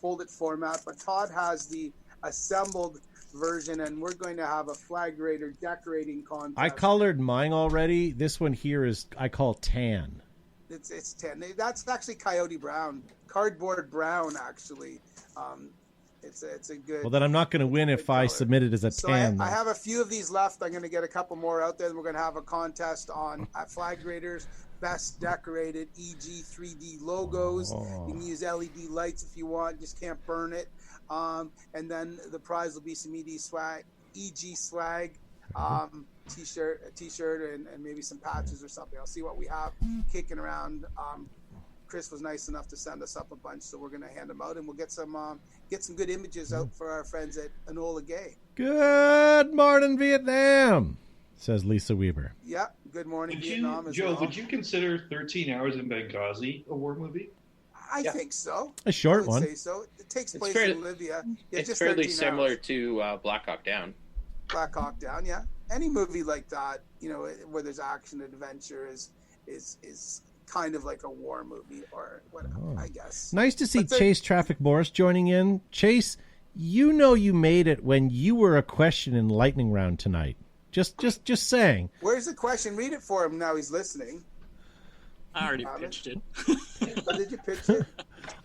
folded format, but Todd has the assembled version, and we're going to have a flag raider decorating contest. I colored mine already. This one here is I call tan. It's 10. That's actually Coyote Brown, cardboard brown. Actually, it's a good. Well, then I'm not going to win if I color. submit it as a So tan. I have a few of these left. I'm going to get a couple more out there. And we're going to have a contest at Flag Raiders best decorated EG 3D logos. Oh. You can use LED lights if you want. Just can't burn it. And then the prize will be some EG swag, t-shirt, and maybe some patches or something. I'll see what we have kicking around. Chris was nice enough to send us up a bunch, so we're going to hand them out, and we'll get some good images out for our friends at Enola Gay. Good morning, Vietnam, says Lisa Weber. Yeah, good morning, Vietnam as Joe, well. would you consider 13 Hours in Benghazi a war movie? I think so. A short I would one. say so. It takes It's place fairly- in Libya. Yeah, It's just fairly 13 similar hours. to Black Hawk Down. Black Hawk Down. Yeah, any movie like that, where there's action adventure is kind of like a war movie or whatever. I guess. Nice to see But Chase Traffic Morris joining in. Chase, you made it when you were a question in lightning round tonight. Just saying. Where's the question? Read it for him now. He's listening. I already pitched it. Oh, did you pitch it?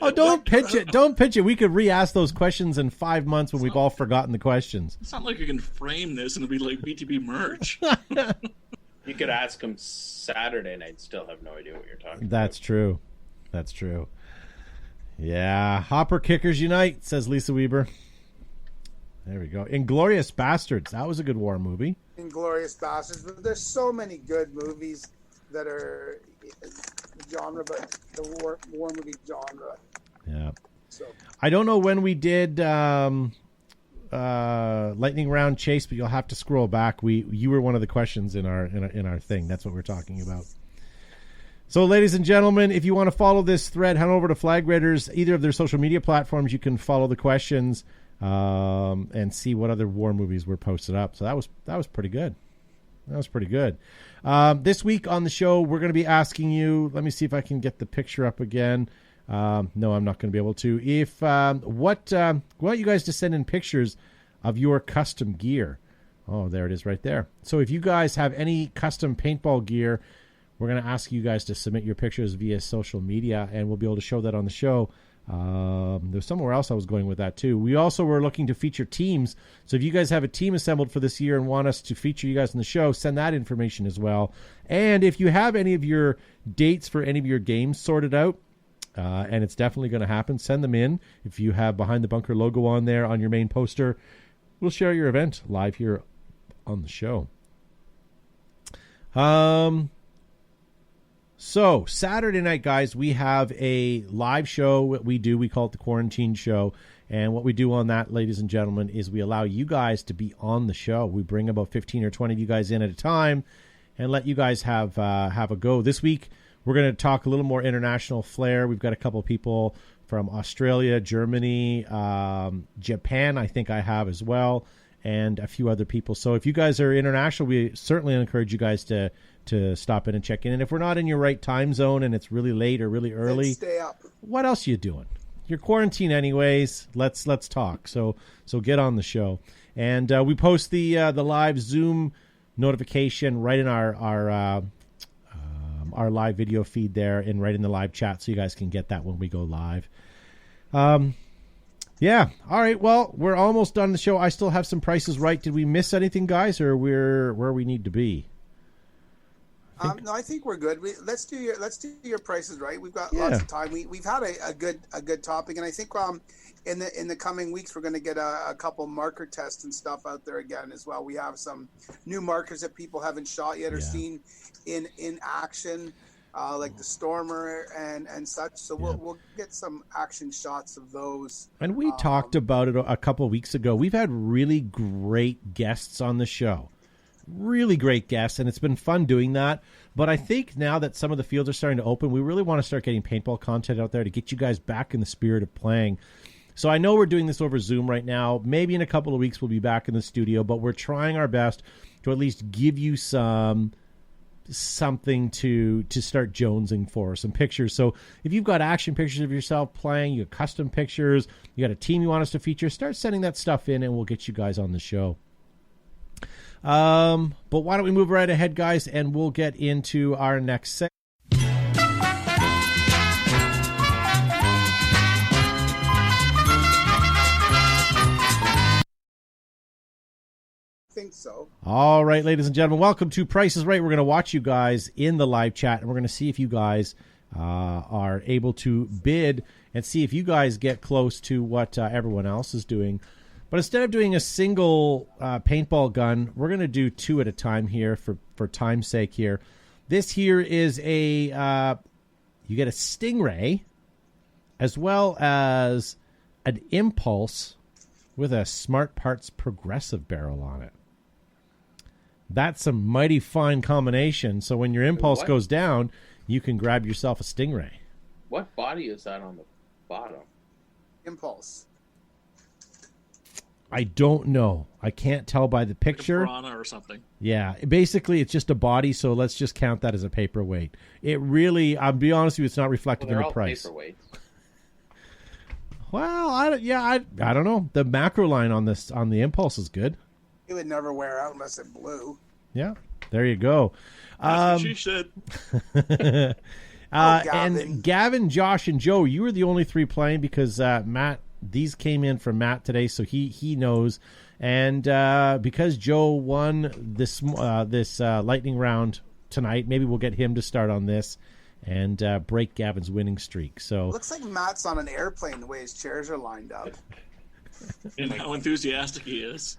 Oh, don't pitch it. Don't pitch it. We could re-ask those questions in 5 months when we've all forgotten the questions. It's not like you can frame this and it'll be like BTB merch. You could ask him Saturday, and I'd still have no idea what you're talking That's true. That's true. Yeah. Hopper Kickers Unite, says Lisa Weber. There we go. Inglorious Bastards. That was a good war movie. Inglorious Bastards. But there's so many good movies that are genre, but the war movie genre. Yeah. So I don't know when we did lightning round, Chase, but you'll have to scroll back. You were one of the questions in our thing. That's what we're talking about. So, ladies and gentlemen, if you want to follow this thread, head over to Flag Raiders, either of their social media platforms. You can follow the questions and see what other war movies were posted up. So that was pretty good. That was pretty good. This week on the show, we're going to be asking you. Let me see if I can get the picture up again. No, I'm not going to be able to. If we want you guys to send in pictures of your custom gear. Oh, there it is right there. So if you guys have any custom paintball gear, we're going to ask you guys to submit your pictures via social media, and we'll be able to show that on the show. There's somewhere else I was going with that too. We also were looking to feature teams. So if you guys have a team assembled for this year and want us to feature you guys on the show, send that information as well. And if you have any of your dates for any of your games sorted out, and it's definitely going to happen, send them in. If you have Behind the Bunker logo on there on your main poster, we'll share your event live here on the show. So Saturday night, guys, we have a live show. What we do, we call it the Quarantine Show. And what we do on that, ladies and gentlemen, is we allow you guys to be on the show. We bring about 15 or 20 of you guys in at a time and let you guys have a go. This week, we're going to talk a little more international flair. We've got a couple of people from Australia, Germany, Japan, I think I have as well, and a few other people. So if you guys are international, we certainly encourage you guys to stop in and check in. And if we're not in your right time zone and it's really late or really early, Then stay up. what else are you doing? You're quarantined anyways. Let's talk. So get on the show. And we post the live Zoom notification right in our live video feed there and right in the live chat, so you guys can get that when we go live. Yeah. All right. Well, we're almost done the show. I still have some prices right. Did we miss anything, guys, or we're where we need to be? No, I think we're good. Let's do your prices right. We've got lots of time. We've had a good topic, and I think in the coming weeks we're going to get a couple marker tests and stuff out there again as well. We have some new markers that people haven't shot yet or seen in action, like the Stormer and such. So we'll get some action shots of those. And we talked about it a couple of weeks ago. We've had really great guests on the show. Really great guests, and it's been fun doing that. But I think now that some of the fields are starting to open, we really want to start getting paintball content out there to get you guys back in the spirit of playing. So I know we're doing this over Zoom right now. Maybe in a couple of weeks we'll be back in the studio, but we're trying our best to at least give you something to start jonesing for, some pictures. So if you've got action pictures of yourself playing, you got custom pictures, you got a team you want us to feature, start sending that stuff in and we'll get you guys on the show. But why don't we move right ahead, guys, and we'll get into our next segment. Think so. All right, ladies and gentlemen, welcome to Price is Right. We're going to watch you guys in the live chat, and we're going to see if you guys are able to bid and see if you guys get close to what everyone else is doing. But instead of doing a single paintball gun, we're going to do two at a time here for time's sake here. This here is you get a Stingray as well as an Impulse with a Smart Parts Progressive barrel on it. That's a mighty fine combination. So when your Impulse goes down, you can grab yourself a Stingray. What body is that on the bottom? Impulse. I don't know. I can't tell by the picture. Like a piranha or something. Yeah, basically it's just a body, so let's just count that as a paperweight. It really, I'll be honest with you, it's not reflected in the price. Paperweights. Well, I don't know. The macro line on the Impulse is good. It would never wear out unless it blew. Yeah, there you go. That's what she said. And Gavin, Josh, and Joe, you were the only three playing because Matt. These came in from Matt today, so he knows. And because Joe won this lightning round tonight, maybe we'll get him to start on this and break Gavin's winning streak. So looks like Matt's on an airplane the way his chairs are lined up. And how enthusiastic he is.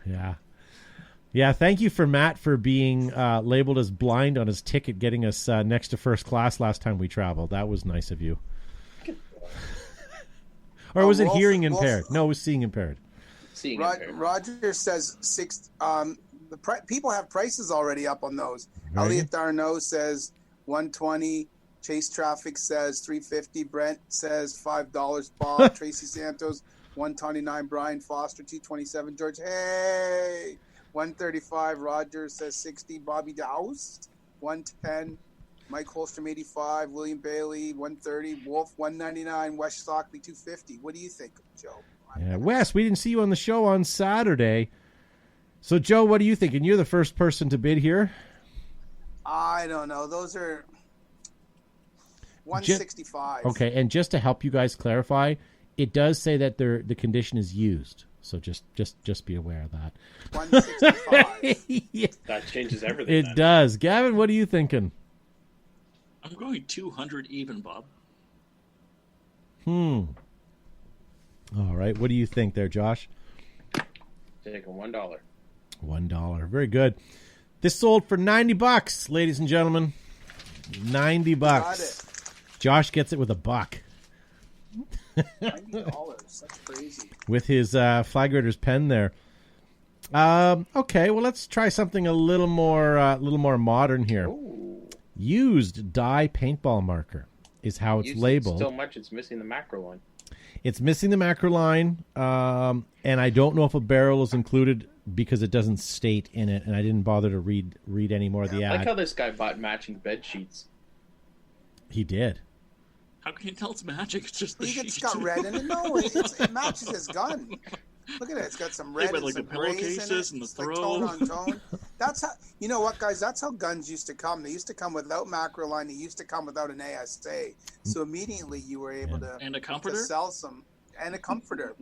Yeah. Thank you for Matt for being labeled as blind on his ticket, getting us next to first class last time we traveled. That was nice of you. Or was it hearing impaired? No, it was seeing impaired. Seeing impaired. Roger says people have prices already up on those. Right. Elliot Darno says 120. Chase Traffic says 350. Brent says $5. Bob. Tracy Santos 129. Brian Foster 227. George 135. Roger says 60. Bobby Dowse 110. Mike Holstrom 85, William Bailey 130, Wolf 199, Wes Stockley 250. What do you think, Joe? Yeah, Wes, we didn't see you on the show on Saturday. So, Joe, what do you think? And you're the first person to bid here. I don't know. Those are 165. Okay, and just to help you guys clarify, it does say that the condition is used. So just be aware of that. 165. Yeah. That changes everything. It does. Gavin, what are you thinking? I'm going 200 even, Bob. All right. What do you think there, Josh? Taking $1. $1. Very good. This sold for $90, ladies and gentlemen. $90. Got it. Josh gets it with $1. $90. That's crazy. With his flag raiders pen there. Okay. Well, let's try something a little more modern here. Ooh. Used dye paintball marker is how it's labeled. So much it's missing the macro line. It's missing the macro line, and I don't know if a barrel is included because it doesn't state in it, and I didn't bother to read any more of the I ad. like how this guy bought matching bed sheets. He did. How can you tell it's magic? It's just the It's sheet. got red in it. No, it matches his gun. Look at it. It's got some red but and like some the grays in it. pillowcases and the It's like throw. tone on tone. That's how. You know what, guys? That's how guns used to come. They used to come without macro line. They used to come without an ASA. So immediately you were able to And a to comforter? sell some and a comforter.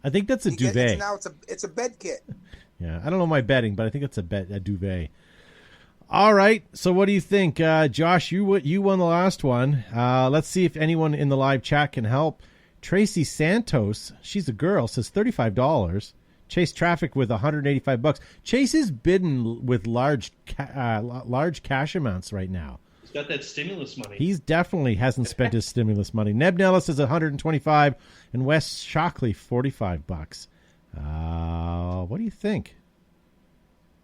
I think that's a You get- duvet. now it's a bed kit. Yeah, I don't know my betting, but I think it's a duvet. All right, so what do you think, Josh? You won the last one. Let's see if anyone in the live chat can help. Tracy Santos, she's a girl, says $35. Chase Traffic with $185. Chase is bidding with large cash amounts right now. He's got that stimulus money. He's definitely hasn't spent his stimulus money. Neb Nellis is $125, and Wes Shockley $45. What do you think?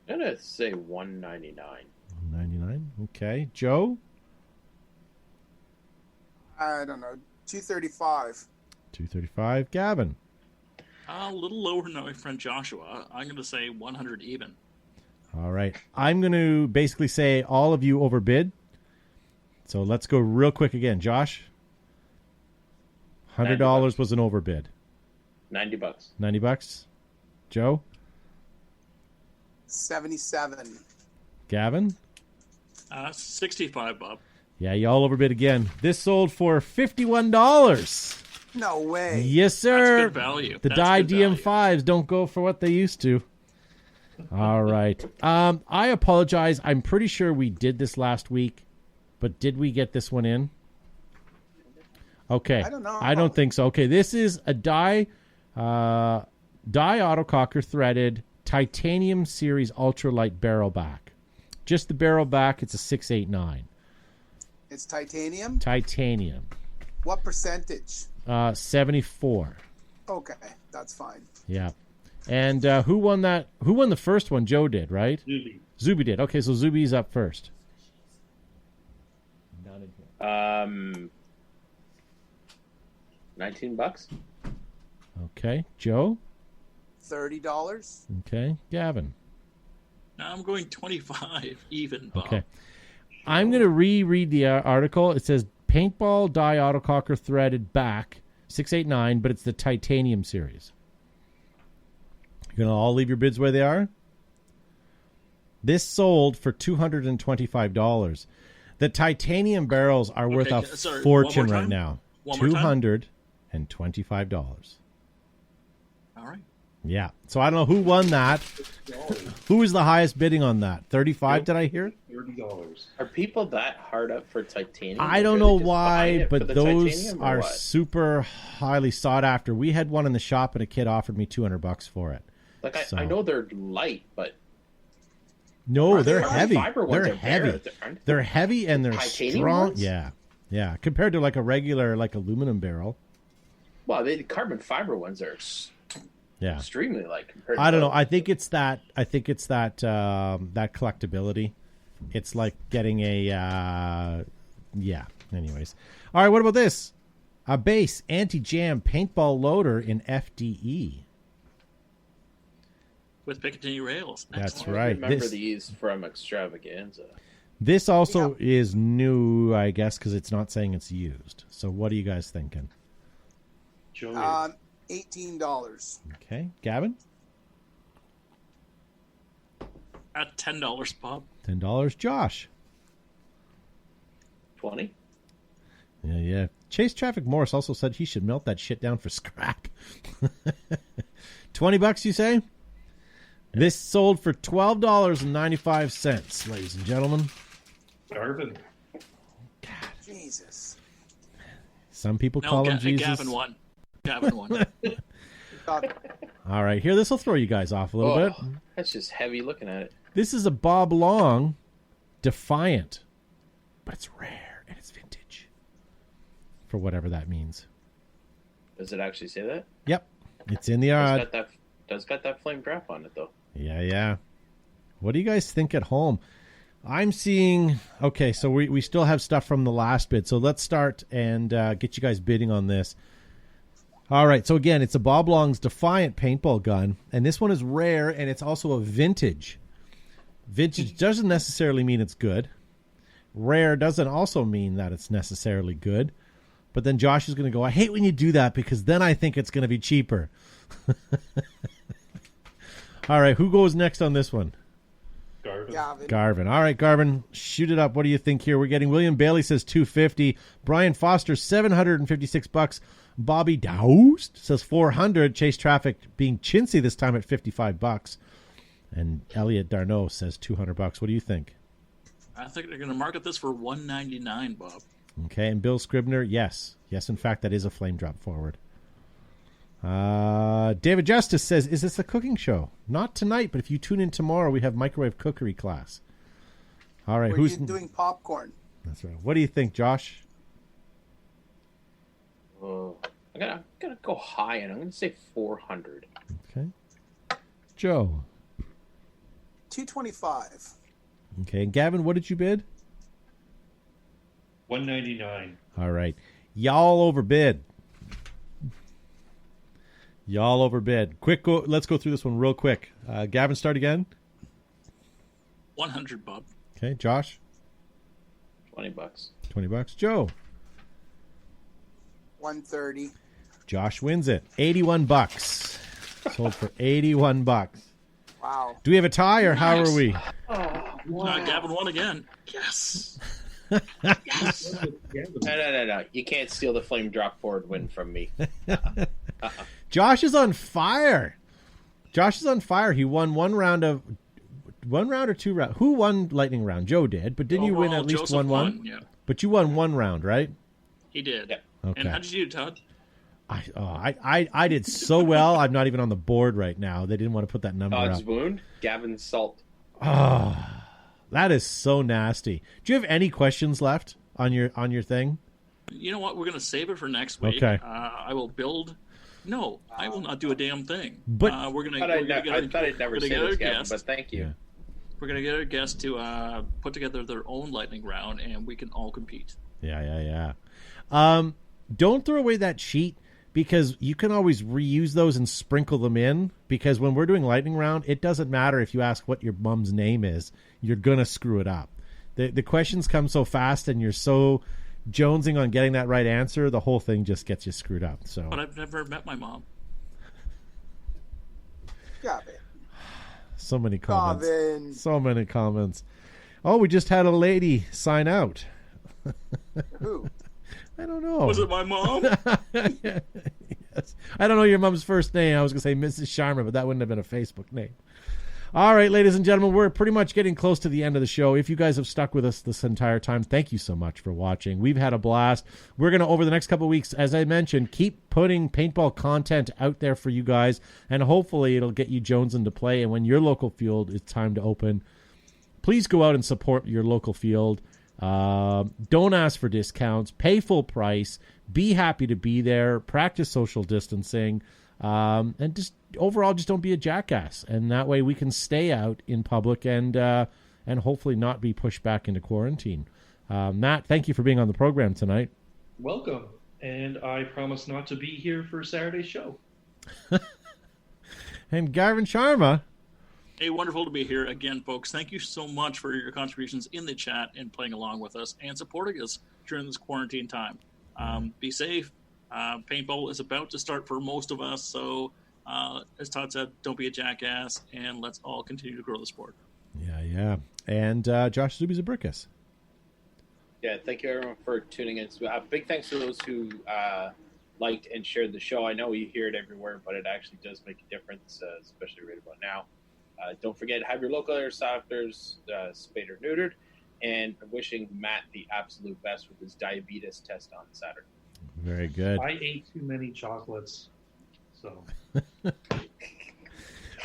I'm gonna say $199. $99. Okay, Joe. I don't know, $235. $235. Gavin. A little lower than my friend Joshua. I'm going to say 100 even. All right. I'm going to basically say all of you overbid. So let's go real quick again. Josh? $100 was an overbid. $90. $90. Joe? 77. Gavin? 65, Bob. Yeah, you all overbid again. This sold for $51. No way. Yes, sir. That's good value. The That's Dye good value. DM5s don't go for what they used to. All right. I apologize. I'm pretty sure we did this last week, but did we get this one in? Okay. I don't know. I don't think so. Okay, this is a Dye autococker threaded titanium series ultralight barrel back. Just the barrel back. It's a 689. It's titanium. Titanium. What percentage? 74. Okay, that's fine. Yeah. And who won that? Who won the first one? Joe did, right? Zuby. Zuby did. Okay, so Zuby's up first. $19. Okay. Joe? $30. Okay. Gavin? Now I'm going 25 even, Bob. Okay. I'm going to reread the article. It says paintball dye autococker threaded back, 689, but it's the titanium series. You're going to all leave your bids where they are? This sold for $225. The titanium barrels are worth a sorry, fortune one more right time? now. One more time? $225. All right. Yeah. So I don't know who won that. Who was the highest bidding on that? 35, did I hear? $30. Are people that hard up for titanium? I don't Are know they just buying why, it for but the those titanium or are what? super highly sought after. We had one in the shop, and a kid offered me $200 for it. Like So- I know they're light, but No, Are they're they heavy. fiber ones They're are heavy. better, aren't they? They're heavy and they're Titanium strong. ones? Yeah, yeah. Compared to like a regular like aluminum barrel. well, the carbon fiber ones are Yeah. extremely light compared. I don't to know. I think it's that. That collectability. It's like getting a. Yeah. Anyways, all right. What about this? A base anti-jam paintball loader in FDE. With Picatinny rails. That's Excellent. right. I remember This- these from Extravaganza. This also is new, I guess, because it's not saying it's used. So, what are you guys thinking? Joey. $18. Okay, Gavin, At $10, Bob. $10. Josh, 20. yeah. Chase Traffic Morris also said he should melt that shit down for scrap. $20, you say? This sold for $12.95, ladies and gentlemen. Darvin. Jesus. Some people No, call him Jesus. Gavin won. Gavin won. God, All right, here, this will throw you guys off a little bit. That's just heavy looking at it. This is a Bob Long Defiant, but it's rare and it's vintage, for whatever that means. Does it actually say that? Yep, it's in the Does got that flame draft on it though. Yeah. What do you guys think at home? I'm seeing... Okay, so we still have stuff from the last bid. So let's start and get you guys bidding on this. All right, so again, it's a Bob Long's Defiant paintball gun, and this one is rare, and it's also a vintage. Vintage doesn't necessarily mean it's good. Rare doesn't also mean that it's necessarily good. But then Josh is going to go, I hate when you do that because then I think it's going to be cheaper. All right, who goes next on this one? Garvin. All right, Garvin, shoot it up. What do you think here? We're getting William Bailey says $250. Brian Foster, $756. Bobby Doust says $400. Chase Traffic being chintzy this time at $55. And Elliot Darno says $200. What do you think? I think they're going to market this for $199, Bob. Okay, and Bill Scribner, yes. Yes, in fact, that is a flame drop forward. David Justice says, is this a cooking show? Not tonight, but if you tune in tomorrow, we have microwave cookery class. All right, Who's doing popcorn? That's right. What do you think, Josh? I'm gonna go high, and I'm gonna say 400. Okay. Joe. 225. Okay, and Gavin, what did you bid? $199. All right. Y'all overbid. Let's go through this one real quick. Gavin, start again. 100, Bob. Okay, Josh. $20. $20. Joe. 130. Josh wins it. $81. Sold for $81. Wow. Do we have a tie or how Nice. are we? Gavin won again. Yes. Yes. No. You can't steal the flame drop forward win from me. Josh is on fire. He won one round or two rounds. Who won lightning round? Joe did, but didn't you win at least Joseph one? Yeah, But you won one round, right? he did. Yeah. Okay. And how did you do, Todd? I did so well. I'm not even on the board right now. They didn't want to put that number Todd's up. wound, Gavin's salt. That is so nasty. Do you have any questions left on your thing? You know what? We're going to save it for next week. Okay. I will build. No, I will not do a damn thing. But we're going I thought I'd never say this, Gavin, but thank you. Yeah. We're going to get our guests to put together their own lightning round, and we can all compete. Yeah. Don't throw away that sheet because you can always reuse those and sprinkle them in. Because when we're doing lightning round, it doesn't matter if you ask what your mom's name is. You're going to screw it up. The questions come so fast and you're so jonesing on getting that right answer, the whole thing just gets you screwed up. So, But I've never met my mom. Gavin. so many comments. Gavin. So many comments. Oh, we just had a lady sign out. Who? I don't know. Was it my mom? Yes. I don't know your mom's first name. I was going to say Mrs. Sharma, but that wouldn't have been a Facebook name. All right, ladies and gentlemen, we're pretty much getting close to the end of the show. If you guys have stuck with us this entire time, thank you so much for watching. We've had a blast. We're going to, over the next couple of weeks, as I mentioned, keep putting paintball content out there for you guys, and hopefully it'll get you jonesing to play. And when your local field is time to open, please go out and support your local field. Don't ask for discounts. Pay full price. Be happy to be there. Practice social distancing. And just overall, just don't be a jackass. And that way we can stay out in public and hopefully not be pushed back into quarantine. Matt, thank you for being on the program tonight. Welcome. And I promise not to be here for Saturday's show. And Garvin Sharma. Hey, wonderful to be here again, folks. Thank you so much for your contributions in the chat and playing along with us and supporting us during this quarantine time. Be safe. Paintball is about to start for most of us, so as Todd said, don't be a jackass, and let's all continue to grow the sport. Yeah. And Josh Zubizabrickus. Yeah, thank you everyone for tuning in. So, big thanks to those who liked and shared the show. I know you hear it everywhere, but it actually does make a difference, especially right about now. Don't forget, have your local airsofters spayed or neutered, and wishing Matt the absolute best with his diabetes test on Saturday. Very good. I ate too many chocolates, so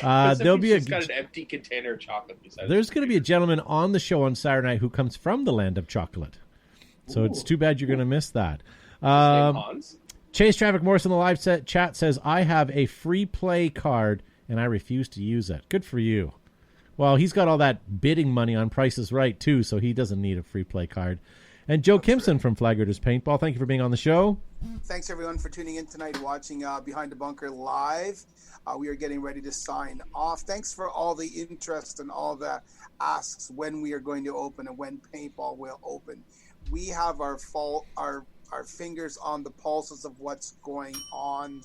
there'll be got an empty container of chocolate beside. There's going to be a gentleman on the show on Saturday night who comes from the land of chocolate. So it's too bad you're going to miss that. Chase Traffic Morris in the live chat says, I have a free play card and I refuse to use it. Good for you. Well, he's got all that bidding money on Price is Right, too, so he doesn't need a free play card. And Joe Kimson from Flaggers Paintball, thank you for being on the show. Thanks everyone for tuning in tonight, watching Behind the Bunker live. We are getting ready to sign off. Thanks for all the interest and all the asks when we are going to open and when paintball will open. We have our fingers on the pulses of what's going on,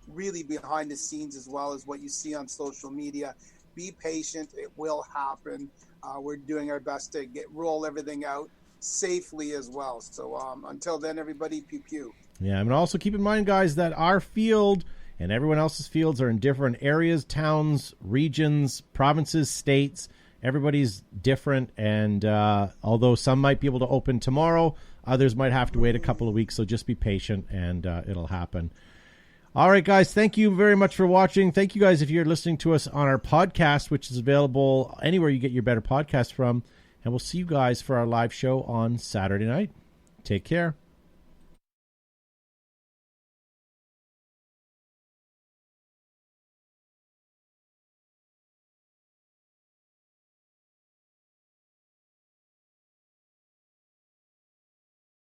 really behind the scenes, as well as what you see on social media. Be patient; it will happen. We're doing our best to roll everything out safely as well. So until then, everybody, pew pew. Yeah, and also keep in mind, guys, that our field and everyone else's fields are in different areas, towns, regions, provinces, states. Everybody's different, and although some might be able to open tomorrow, others might have to wait a couple of weeks, so just be patient, and it'll happen. All right, guys, thank you very much for watching. Thank you, guys, if you're listening to us on our podcast, which is available anywhere you get your better podcast from, and we'll see you guys for our live show on Saturday night. Take care.